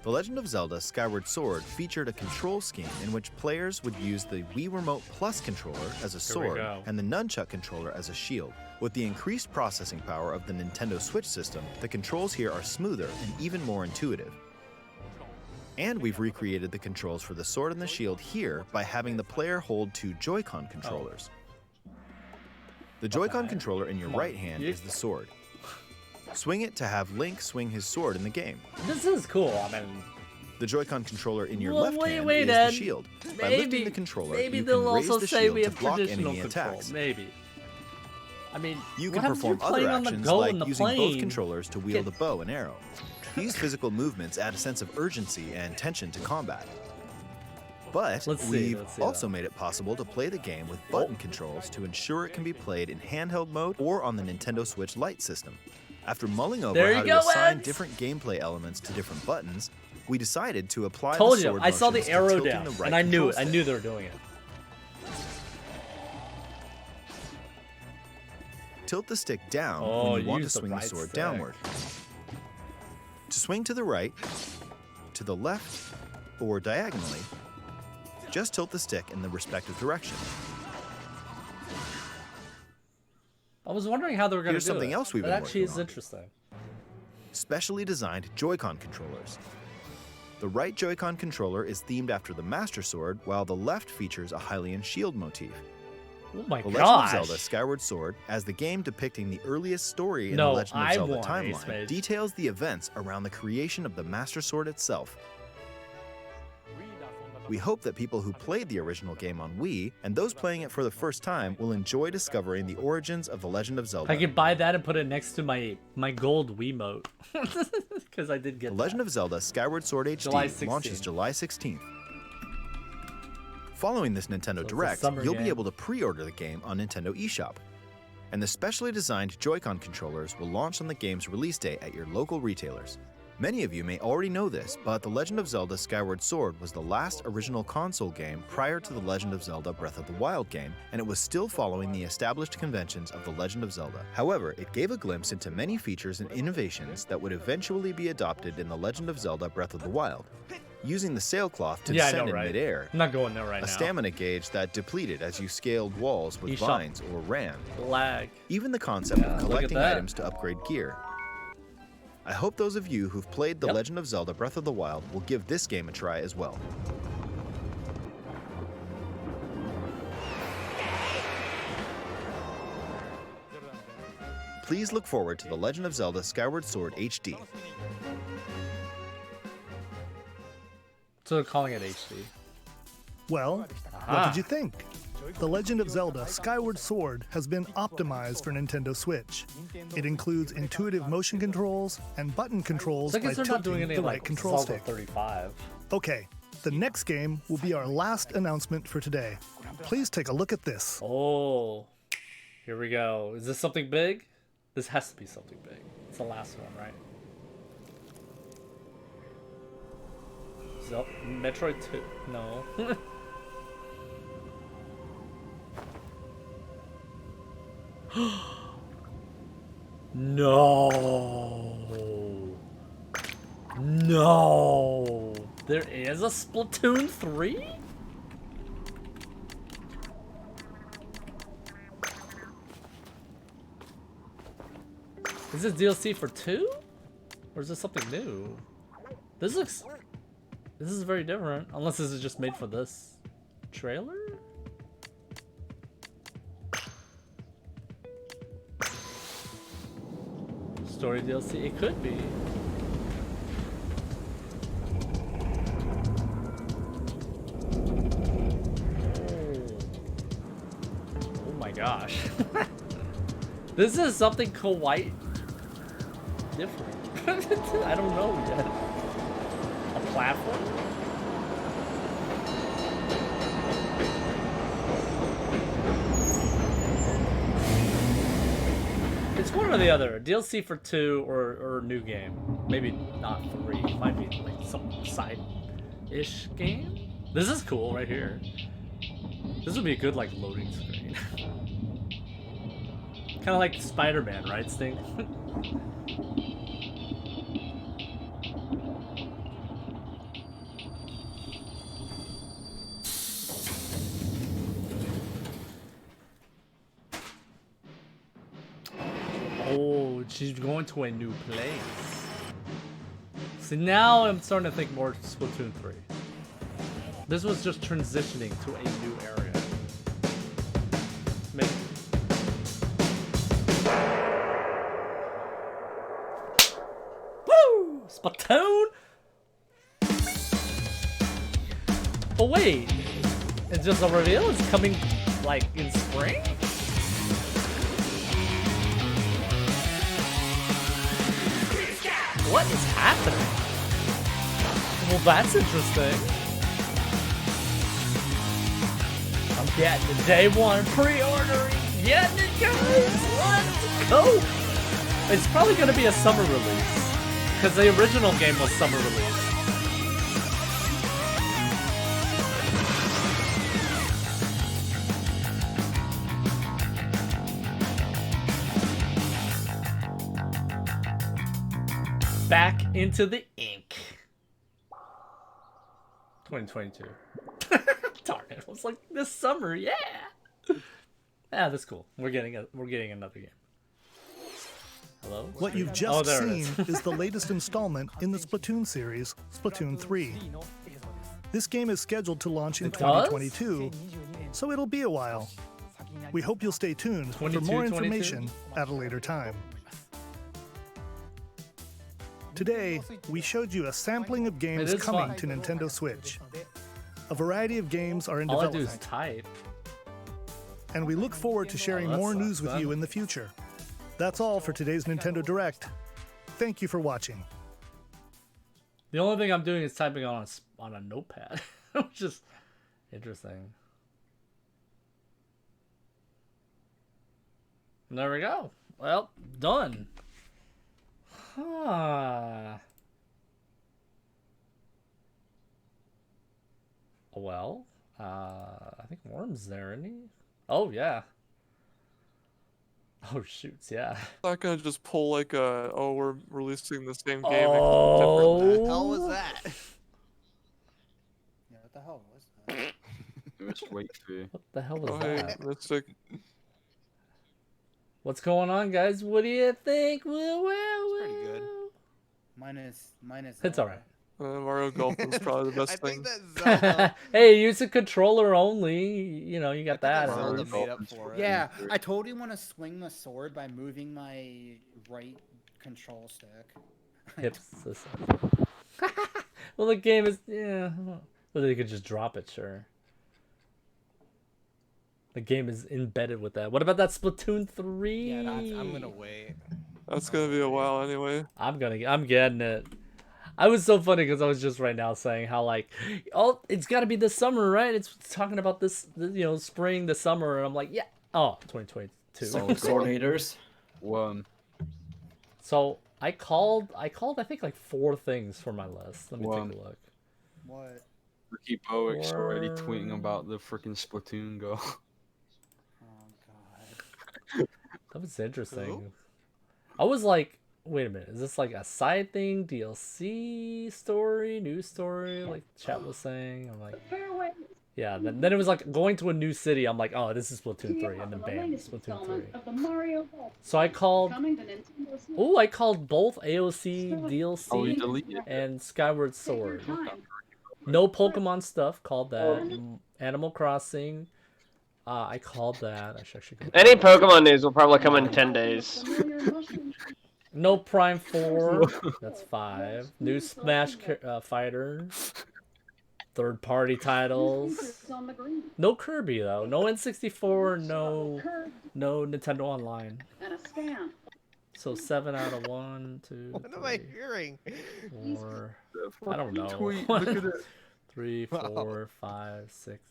U: The Legend of Zelda Skyward Sword featured a control scheme in which players would use the Wii Remote Plus controller as a
A: Here we
U: sword
A: go.
U: and the Nunchuck controller as a shield. With the increased processing power of the Nintendo Switch system, the controls here are smoother and even more intuitive. And we've recreated the controls for the sword and the shield here by having the player hold two Joy-Con controllers. The Joy-Con controller in your right hand is the sword. Swing it to have Link swing his sword in the game.
A: This is cool. I mean,
U: The Joy-Con controller in your
A: Well,
U: left
A: wait,
U: hand
A: wait,
U: is
A: Ed.
U: the shield. By
A: Maybe-
U: lifting the control,
A: maybe
U: you
A: they'll
U: can raise
A: also
U: the
A: say
U: shield
A: we
U: to
A: have
U: block
A: traditional
U: enemy
A: control.
U: attacks.
A: Maybe. I mean,
U: You
A: what
U: can
A: happens if you're
U: perform other
A: playing on the
U: actions
A: go
U: like
A: in the
U: using both
A: plane?
U: controllers to wield a bow and arrow. These physical movements add a sense of urgency and tension to combat. But we've also made it possible to play the game with button controls to ensure it can be played in handheld mode or on the Nintendo Switch Lite system. After mulling over
A: There
U: how
A: you
U: to
A: go,
U: assign
A: Eds.
U: different gameplay elements to different buttons, we decided to apply
A: Told
U: the
A: you,
U: sword
A: I saw the
U: motions to
A: arrow
U: tilting
A: down,
U: the right
A: and I knew
U: control
A: it. I
U: stick.
A: knew they were doing it.
U: Tilt the stick down
A: Oh,
U: when you want to
A: use the
U: swing the
A: right
U: sword
A: stick.
U: downward. To swing to the right, to the left, or diagonally, just tilt the stick in the respective direction.
A: I was wondering how they were going to
U: Here's
A: do
U: something
A: it.
U: else we've
A: That
U: been
A: actually
U: working
A: is
U: on.
A: interesting.
U: Specially designed Joy-Con controllers. The right Joy-Con controller is themed after the Master Sword, while the left features a Hylian shield motif.
A: Oh my
U: The
A: gosh.
U: Legend of Zelda Skyward Sword, as the game depicting the earliest story in
A: No,
U: the Legend of
A: I
U: Zelda
A: want Ace
U: timeline,
A: Mage.
U: details the events around the creation of the Master Sword itself. We hope that people who played the original game on Wii, and those playing it for the first time, will enjoy discovering the origins of The Legend of Zelda.
A: I could buy that and put it next to my gold Wiimote. Because I did get
U: The Legend of Zelda Skyward Sword HD
A: July 16th.
U: launches July 16th. Following this Nintendo
A: it's a
U: Direct,
A: summer
U: you'll
A: game.
U: be able to pre-order the game on Nintendo eShop. And the specially designed Joy-Con controllers will launch on the game's release date at your local retailers. Many of you may already know this, but The Legend of Zelda Skyward Sword was the last original console game prior to The Legend of Zelda Breath of the Wild game, and it was still following the established conventions of The Legend of Zelda. However, it gave a glimpse into many features and innovations that would eventually be adopted in The Legend of Zelda Breath of the Wild. Using the sailcloth to
A: Yeah, I
U: descend
A: know,
U: in
A: right?
U: midair,
A: I'm not going there right
U: a
A: now.
U: stamina gauge that depleted as you scaled walls with
A: eShop.
U: vines or ran,
A: Lag.
U: even the concept of
A: look at
U: collecting
A: that.
U: items to upgrade gear. I hope those of you who've played The Legend of Zelda Breath of the Wild will give this game a try as well. Please look forward to The Legend of Zelda Skyward Sword HD.
A: So they're calling it HD.
F: Well, what did you think? The Legend of Zelda Skyward Sword has been optimized for Nintendo Switch. It includes intuitive motion controls and button controls
A: So I
F: by
A: guess they're not doing
F: tilting
A: any
F: the
A: like
F: right control
A: Zelda
F: stick.
A: 35.
F: Okay, the next game will be our last announcement for today. Please take a look at this.
A: Oh, here we go. Is this something big? This has to be something big. It's the last one, right? Metroid 2? No. No. No. There is a Splatoon 3? Is this DLC for 2? Or is this something new? This looks... This is very different. Unless this is just made for this trailer? Story DLC? It could be. Oh my gosh. This is something quite different. I don't know yet. A platform? It's one or the other. DLC for 2 or a new game. Maybe not 3. It might be like some side-ish game. This is cool right here. This would be a good like loading screen. Kind of like Spider-Man, right, Sting? Oh, she's going to a new place. See, now I'm starting to think more Splatoon 3. This was just transitioning to a new area. Maybe. Woo! Splatoon! Oh wait! It's just a reveal? It's coming, like, in spring? What is happening? Well, that's interesting. I'm getting the day one pre-ordering. Getting it, guys. Let's go. It's probably gonna be a summer release because the original game was summer release. Back into the ink. 2022. Darn it! I was like this summer, yeah. Yeah, that's cool. We're getting another game. Hello?
F: What you've just seen is the latest installment in the Splatoon series, Splatoon 3. This game is scheduled to launch in 2022, so it'll be a while. We hope you'll stay tuned for more information at a later time. Today, we showed you a sampling of games coming to Nintendo Switch. A variety of games are in development.
A: All I do is type.
F: And we look forward to sharing more news with you in the future. That's all for today's Nintendo Direct. Thank you for watching.
A: The only thing I'm doing is typing on a notepad, which is interesting. And there we go. Well, done. Huh. Well, I think Worm's there, isn't he? Oh, yeah. Oh, shoots, yeah.
D: Not gonna just pull like a, oh, we're releasing the same game.
A: Oh.
V: What the hell was that? Yeah, what the hell was that?
W: Just wait for you.
A: What the hell was
D: Oh,
A: that?
D: hey, Mystic.
A: What's going on, guys? What do you think? Well,
V: Pretty good. Mine is.
A: It's alright.
D: Mario Golf is probably the best thing.
A: Hey, use a controller only. You know, you got that.
V: Zelda made up for it. Yeah, I totally want to swing the sword by moving my right control stick.
A: Hips. Well, the game is well, they could just drop it, sure. The game is embedded with that. What about that Splatoon 3?
V: Yeah, I'm gonna wait.
D: That's gonna be a while anyway.
A: I'm getting it. I was so funny because I was just right now saying how like, oh, it's got to be this summer, right? It's talking about this, you know, spring, the summer, and I'm like, yeah. Oh, 2022.
W: Coordinators. One.
A: So I called I think like 4 things for my list. Let me take a look.
V: What?
W: Ricky Poix already tweeting about the freaking Splatoon go.
A: That was interesting. I was like, wait a minute, is this like a side thing, DLC story, news story, like chat was saying? I'm like, yeah. Then it was like going to a new city. I'm like, oh, this is Splatoon 3, and then bam, Splatoon 3. So I called. Oh, I called both AOC DLC and Skyward Sword. No Pokemon stuff. Called that. Animal Crossing. I called that. I should actually.
X: Any Pokemon news will probably come in 10 days.
A: No Prime 4. That's 5. New Smash Fighter. Third-party titles. No Kirby though. No N64. No Nintendo Online. So 7 out of 1, 2.
V: What am I hearing?
A: 4. I don't know.
V: Tweet, look at it.
A: 3, 4, 5, 6,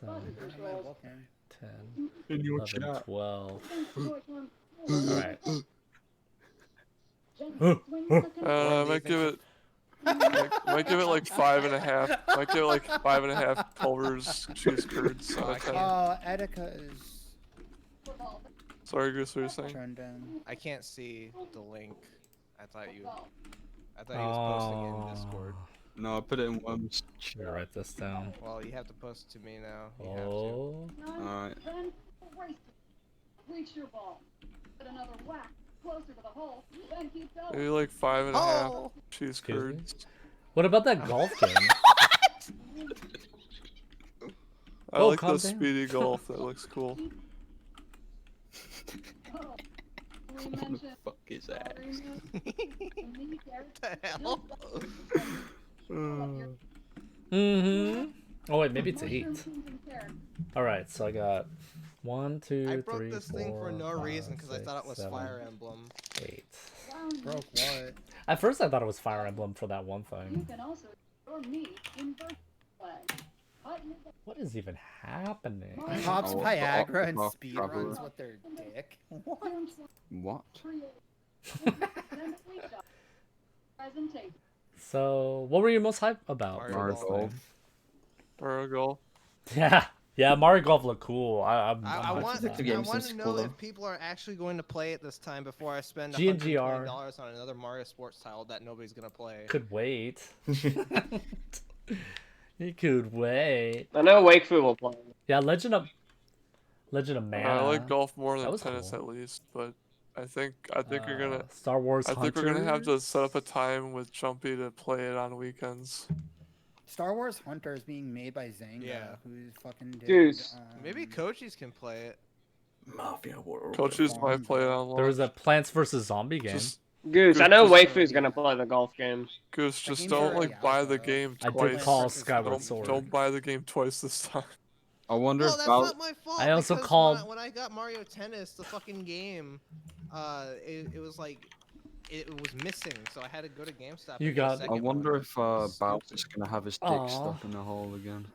A: 7, 10, 11, 12. Alright.
D: I might give it. Might give it like 5.5. Might give it like 5.5 Culver's cheese curds.
V: Etika is.
D: Sorry, Goose, what were you saying?
V: Turned down. I can't see the link. I thought you was posting it in Discord.
W: No, I put it in one.
A: Should I write this down?
V: Well, you have to post it to me now. You
A: Alright.
J: Reach your ball. Put another whack closer to the hole. Then keep going.
D: Maybe like 5.5 cheese curds.
A: What about that golf game?
D: I like the speedy golf. That looks cool.
W: What the fuck is that?
V: What the hell?
A: Oh wait, maybe it's 8. Alright, so I got 1, 2, 3,
V: I broke this thing for no
A: 5,
V: reason because I thought it was
A: 7,
V: Fire Emblem.
A: 8.
V: Broke what?
A: At first, I thought it was Fire Emblem for that one thing.
J: can also or me in birth flag.
A: What is even happening?
V: Pops Viagra and
W: oh,
V: speedruns with their dick.
W: What?
A: So, what were you most hyped about?
D: Mario
A: for this
D: Golf.
A: thing?
D: Mario Golf.
A: Yeah, Mario Golf looked cool. I'm
B: I
A: hyped
B: want
A: for that.
B: to know if people are actually going to play it this time before I spend
A: GNGR.
B: $120 on another Mario sports title that nobody's gonna play.
A: Could wait. You could wait.
X: I know Wakefu will play.
A: Yeah, Legend of Mana.
D: I like golf more
A: That
D: than
A: was
D: tennis
A: cool.
D: at least, but I think you're gonna
A: Star Wars
D: I think we're gonna have to
A: Hunters?
D: set up a time with Jumpy to play it on weekends.
V: Star Wars Hunter is being made by Zynga,
B: Yeah.
V: who's fucking did,
X: Goose.
B: Maybe coaches can play it.
W: Mafia World.
D: Coaches might play it on
A: There was
D: launch.
A: a Plants vs Zombie game.
X: Goose, I know Wakefu's gonna play the golf game.
D: Goose, just
V: game's
D: don't
V: already
D: like buy the game
A: I
D: twice.
A: did call Skyward Sword.
D: Don't buy the game twice this time.
W: I wonder
B: No,
W: if
B: that's
W: Val-
B: not my fault.
A: I also
B: because
A: called-
B: when I got Mario Tennis, the fucking game, it was like it was missing, so I had to go to GameStop.
A: You
B: and get a
A: got-
B: second
W: I wonder
B: one.
W: if Bowser's gonna have his dick
A: Aw.
W: stuck in a hole again.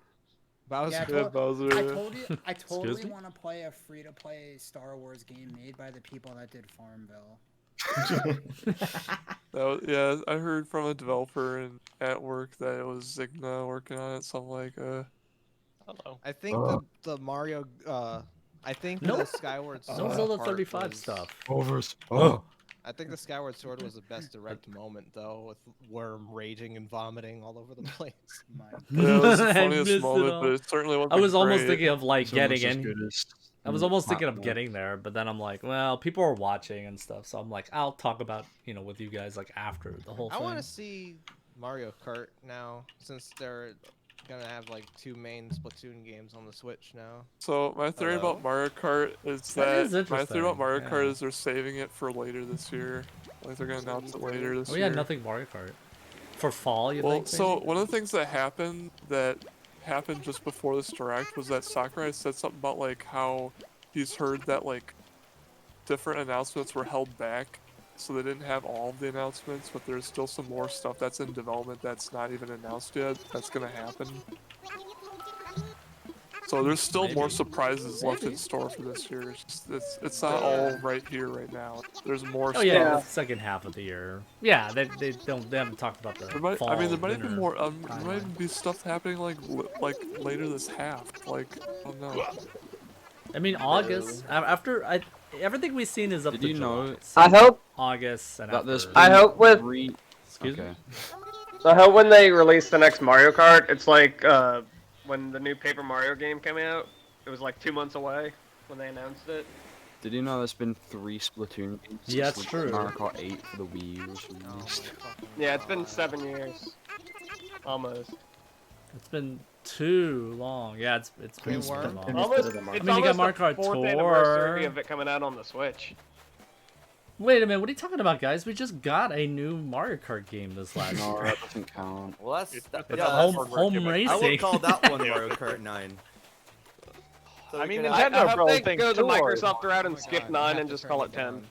B: Bowser.
V: Yeah,
D: Yeah, Bowser.
V: I told you, I
A: Excuse
V: totally
A: me?
V: want to play a free-to-play Star Wars game made by the people that did Farmville.
D: Yeah, I heard from a developer at work that it was Zigna working on it. So I'm like,
X: Hello.
B: I think the Mario, I think
A: No.
B: the Skyward
A: No
B: Sword.
A: Zelda
B: part
A: 35
B: was-
A: stuff.
W: Overs.
B: I think the Skyward Sword was the best direct moment though, with Worm raging and vomiting all over the place.
D: yeah, it was the
A: I
D: funniest
A: missed it
D: moment,
A: all.
D: but it certainly wasn't
A: I was almost
D: great.
A: thinking of like
W: It's almost
A: getting
W: as
A: in.
W: good as
A: I was almost thinking of
W: Pac-Man.
A: getting there, but then I'm like, well, people are watching and stuff, so I'm like, I'll talk about with you guys like after the whole
B: I
A: thing.
B: want to see Mario Kart now, since they're gonna have like 2 main Splatoon games on the Switch now.
D: So my theory
B: Hello?
D: about Mario Kart is
A: That
D: that
A: is
D: my theory about
A: interesting,
D: Mario Kart
A: yeah.
D: is they're saving it for later this year. Like they're gonna announce it later this
A: Oh
D: year.
A: yeah, nothing Mario Kart for fall. You
D: Well,
A: think?
D: so
A: maybe?
D: one of the things that happened just before this direct was that Sakurai said something about like how he's heard that like different announcements were held back, so they didn't have all of the announcements, but there's still some more stuff that's in development that's not even announced yet. That's gonna happen. So there's still more surprises left in store for this year. It's not all right here right now. There's more
A: Oh
D: stuff.
A: yeah, the second half of the year. Yeah, they haven't talked about the
D: There might,
A: fall.
D: I mean, there might
A: winter
D: even more. There might
A: timeline.
D: even be stuff happening like later this half. Like, I don't know.
A: I mean, August after everything we've seen is up
W: Did
A: to
W: you
A: July.
W: know
A: So
X: I hope
A: August and
W: that there's
A: after.
X: I hope with
A: Excuse me.
X: I hope when they release the next Mario Kart, it's like when the new Paper Mario game came out. It was like 2 months away when they announced it.
W: Did you know there's been 3 Splatoon games?
A: Yeah,
W: since
A: it's true.
W: Mario Kart 8 for the Wii U was released.
X: Yeah, it's been 7 years. Almost.
A: It's been too long. Yeah, it's been
B: Hey,
A: super
B: Worm.
A: long.
X: Almost,
A: I
X: it's
A: mean, you got
X: almost
A: Mario
X: the
A: Kart
X: 4th
A: Tour.
X: anniversary of it coming out on the Switch.
A: Wait a minute, what are you talking about, guys? We just got a new Mario Kart game this last
W: No,
A: year.
W: that doesn't count.
H: Well, that's
A: It's
H: yeah,
A: home
H: I
A: racing.
H: would call that one Mario Kart 9. So
X: I
H: we
X: mean,
H: can-
X: Nintendo I hope probably they thinks go the Tour. Microsoft route and
V: Oh my
X: skip
V: God,
X: 9
V: we
X: and
V: have
X: just
V: to
X: call
V: turn
X: it
V: it
X: 10.
V: down.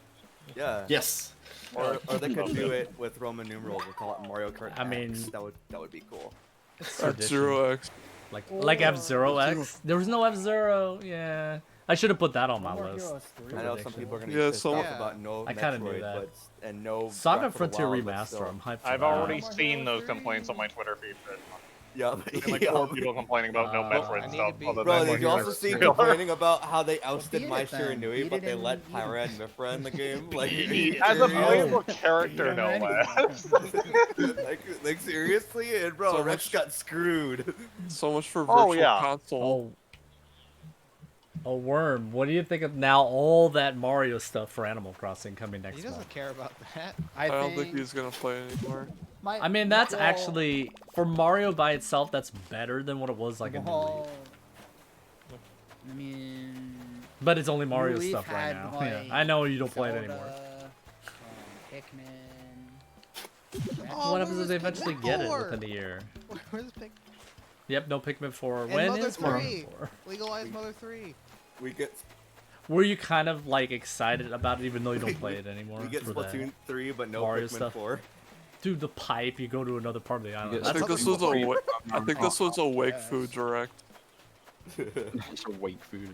H: Yeah.
U: Yes.
H: Or they could do it with Roman numerals and call it Mario Kart.
A: I mean-
H: X. that would be cool.
D: Zero X.
A: Like F-Zero X? There was no F-Zero. Yeah. I should have put that on my
V: More
A: list.
V: Heroes 3.
H: I know some people are gonna
D: Yeah,
H: be pissed
D: so-
H: off about no
A: I kinda knew
H: Metroid,
A: that.
H: and no
A: Saga
H: Breath of the
A: Frontier
H: Wild, but
A: Remaster.
H: still.
A: I'm hyped for
X: I've
A: that.
X: already seen those complaints on my Twitter feed.
H: Yeah,
X: There's like 4 people complaining about no Metroid
B: I need
X: stuff.
B: to be-
X: Other
H: Bro,
X: than
H: did you
X: what
H: also
X: guys
H: see
X: feel.
H: complaining about how they ousted
V: beat
H: Mai
V: it then.
H: Shiranui,
V: Beat
H: but
V: it
H: they
V: and
H: let
V: beat it.
H: Pyra and Mifra in the game? Like, are you
X: As a
H: serious?
X: playable character, no less.
H: like seriously? And bro,
D: So
H: Rex
D: much-
H: got screwed.
D: So much for
X: Oh,
D: Virtual
X: yeah.
D: Console.
A: Oh, Worm, what do you think of now all that Mario stuff for Animal Crossing coming
B: He
A: next
B: doesn't
A: month?
B: care about that.
D: I don't think he's gonna play anymore.
A: I mean, that's actually, for Mario by itself, that's better than what it was like in the Wii.
V: Well, I mean,
A: But it's only Mario
V: We've
A: stuff right
V: had,
A: now.
V: like,
A: Yeah. I know you don't play it
V: Zelda,
A: anymore.
V: Pikmin.
B: Oh,
A: What happens
B: where
A: if they
B: was
A: eventually
B: Pikmin
A: get it
B: 4?
A: within a year?
B: Where's Pikmin?
A: Yep, no Pikmin 4.
B: And
A: When
B: Mother
A: is Mario
B: 3.
A: 4?
B: Legalize Mother 3.
H: We get
A: Were you kind of like excited about it even though you don't play it anymore?
H: we get
A: for that
H: Splatoon 3, but no
A: Mario
H: Pikmin
A: stuff?
H: 4.
A: do the pipe, you go to another part of the island.
D: I think this was a I think this was a wake
V: Yes.
D: food direct.
W: It's a wake food,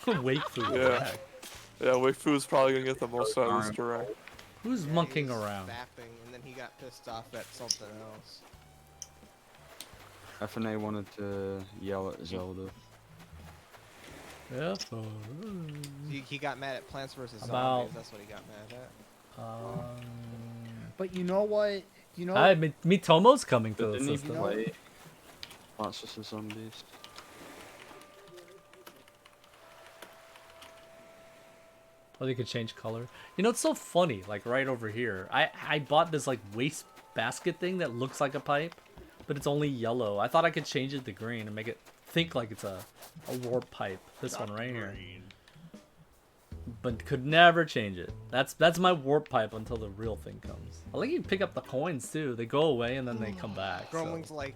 W: right?
A: Wake food.
D: Yeah. Yeah, wake food's probably gonna get the most out of this direct.
A: Who's monkeying around?
B: Fapping, and then he got pissed off at something else.
W: FNA wanted to yell at Zelda.
A: Yeah.
B: He got mad at Plants vs.
A: About-
B: Zombies. That's what he got mad at.
V: But you know what? You know.
A: Hi, Mitomo's coming to the
W: Didn't he
A: system.
W: play Plants vs Zombies?
A: Oh, they could change color. You know, it's so funny. Like right over here, I bought this like waste basket thing that looks like a pipe, but it's only yellow. I thought I could change it to green and make it think like it's a warp pipe. This one right here. But could never change it. That's my warp pipe until the real thing comes. I like you pick up the coins too. They go away and then they come back. So
B: Grumling's like,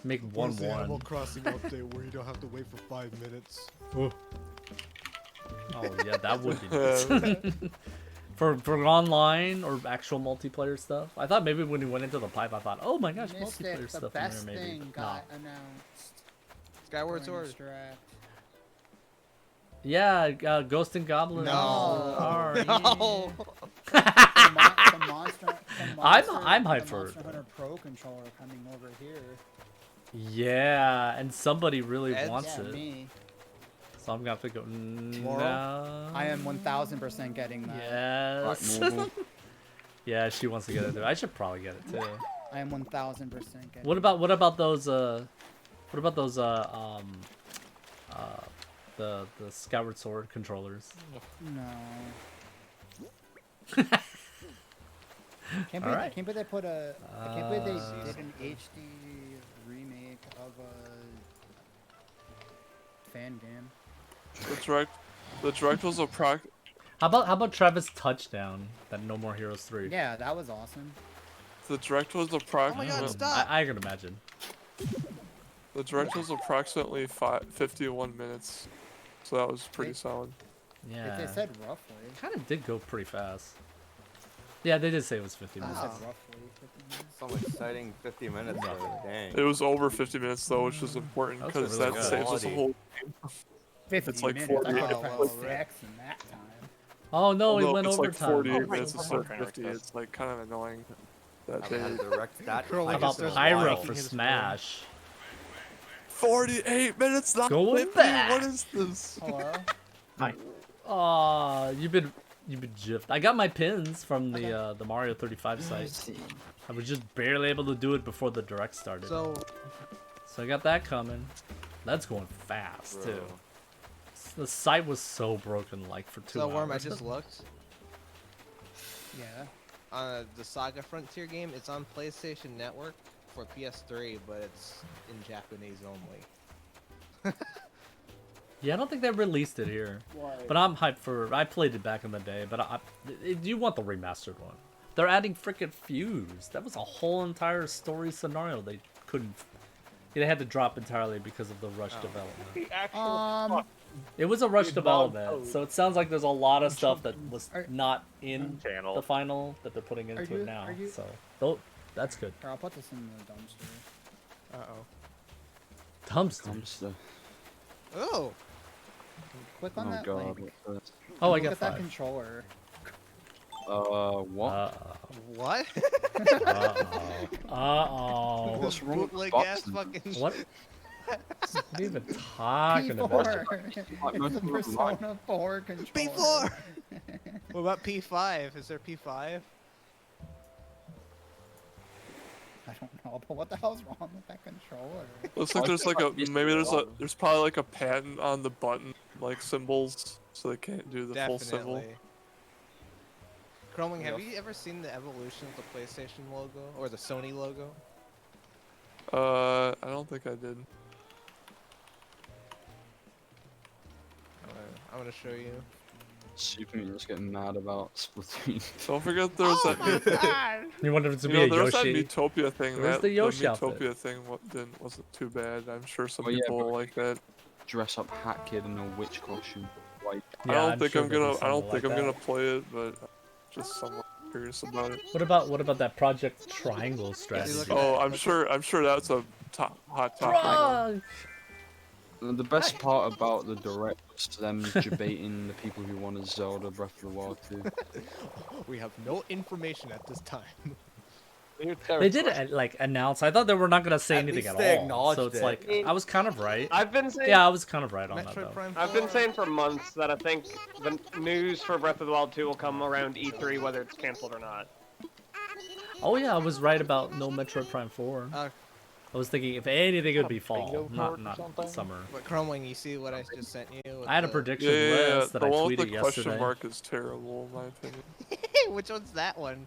A: make
I: Where's the Animal
A: 1-1.
I: Crossing update where you don't have to wait for 5 minutes?
A: Oh yeah, that would be nice. for online or actual multiplayer stuff. I thought maybe when we went into the pipe, I thought, oh my gosh,
V: Missed
A: multiplayer
V: it. The
A: stuff in
V: best
A: there maybe.
V: thing got announced.
B: Skyward
V: during
B: Sword.
V: Direct.
A: Yeah, Ghost and Goblin.
B: No.
A: Sorry.
B: No.
V: The Monster
A: I'm hyped for it.
V: Monster Hunter Pro controller coming over here.
A: Yeah, and somebody really
V: Ed?
A: wants
V: Yeah,
A: it.
V: me.
A: So I'm gonna have to go.
V: Tomorrow?
A: No.
V: I am 1000% getting that.
A: Yes. Yeah, she wants to get it too. I should probably get it too.
V: I am 1000% getting
A: What about those the Skyward Sword controllers?
V: No. Can't believe,
A: Alright.
V: I can't believe they put a. I can't believe they did an HD remake of a fan game.
D: The direct was a proc.
A: How about Travis Touchdown? That No More Heroes 3.
V: Yeah, that was awesome.
D: The direct was approximately.
A: I can imagine.
D: The direct was approximately 51 minutes, so that was pretty solid.
A: Yeah.
V: They said roughly.
A: Kind of did go pretty fast. Yeah, they did say it was 50 minutes.
V: They said roughly 50 minutes.
H: Some exciting 50 minutes though. Dang.
D: It was over 50 minutes though, which is important
A: That's
D: because
A: really
D: that
A: good.
D: saves us a whole game.
V: 50
D: It's like
V: minutes.
D: 40.
V: I could have
D: It's
V: pressed
D: like-
V: 6 in that time.
A: Oh no, we
D: although
A: went
D: it's like
A: overtime.
D: 48 minutes instead of 50. It's like kind of annoying that they.
A: How about Pyra for Smash?
D: 48 minutes, not
A: Going
D: 50.
A: back.
D: What is this?
V: Hello?
A: Hi. Aw, you've been gypped. I got my pins from the Mario 35 site. I was just barely able to do it before the direct started.
B: So
A: I got that coming. That's going fast too. The site was so broken, like for 2
B: So
A: hours.
B: Worm, I just looked.
V: Yeah.
B: The Saga Frontier game, it's on PlayStation Network for PS3, but it's in Japanese only.
A: Yeah, I don't think they released it here.
B: Why?
A: But I'm hyped for. I played it back in the day, but you want the remastered one? They're adding frickin' Fuse. That was a whole entire story scenario they couldn't. They had to drop entirely because of the rush development. It was a rush development, so it sounds like there's a lot of stuff that was not in the final that they're putting into it now. So, that's good.
V: Here, I'll put this in the dumpster.
A: Dumpster.
B: Oh.
V: Click on that
W: God,
V: link.
W: what's this?
A: Oh, I
V: Look
A: got
V: at that
A: 5.
V: controller.
W: What?
B: What?
A: Uh-oh.
W: What's wrong with
B: Bootleg
W: boxing?
B: ass fucking.
A: What? What are you even talking about?
V: P4. It's a Persona 4 controller.
B: P4. What about P5? Is there P5?
V: I don't know, but what the hell's wrong with that controller?
D: Looks like there's like a there's probably like a patent on the button like symbols, so they can't do the full symbol.
B: Definitely. Chroming, have you ever seen the evolution of the PlayStation logo or the Sony logo?
D: I don't think I did.
B: I'm gonna show you.
W: Superman's getting mad about Splatoon.
D: Don't forget there was that.
A: You wanted it to be
D: know,
A: a
D: there was
A: Yoshi.
D: that Miitopia thing.
A: Where's
D: That
A: the Yoshi
D: Miitopia
A: outfit?
D: thing wasn't too bad. I'm sure some
W: Oh, yeah,
D: people
W: but-
D: will like that.
W: Dress up Hat Kid in a witch costume. Like,
D: I don't think I'm gonna. I don't think I'm gonna play it, but just someone. curious about it.
A: What about that Project Triangle strategy?
D: Oh, I'm sure that's a hot topic.
W: The best part about the direct was them debating the people who wanted Zelda Breath of the Wild 2.
B: We have no information at this time.
A: They did like announce. I thought they were not gonna say anything
H: least
A: at
H: they
A: all.
H: acknowledged
A: So it's
H: it.
A: like I was kind of right.
X: I've been saying.
A: Yeah, I was kind of right on that
B: Metroid
A: though.
B: Prime
X: I've been
B: 4?
X: saying for months that I think the news for Breath of the Wild 2 will come around E3, whether it's canceled or not.
A: Oh yeah, I was right about no Metroid Prime 4. I was thinking if anything it would be fall, not summer.
B: But Cromwing, you see what I just sent you? with
A: I had a
B: the-
A: prediction
D: Yeah,
A: list that
D: the
A: I
D: one with
A: tweeted
D: the question
A: yesterday.
D: mark is terrible in my opinion.
B: Which one's that one?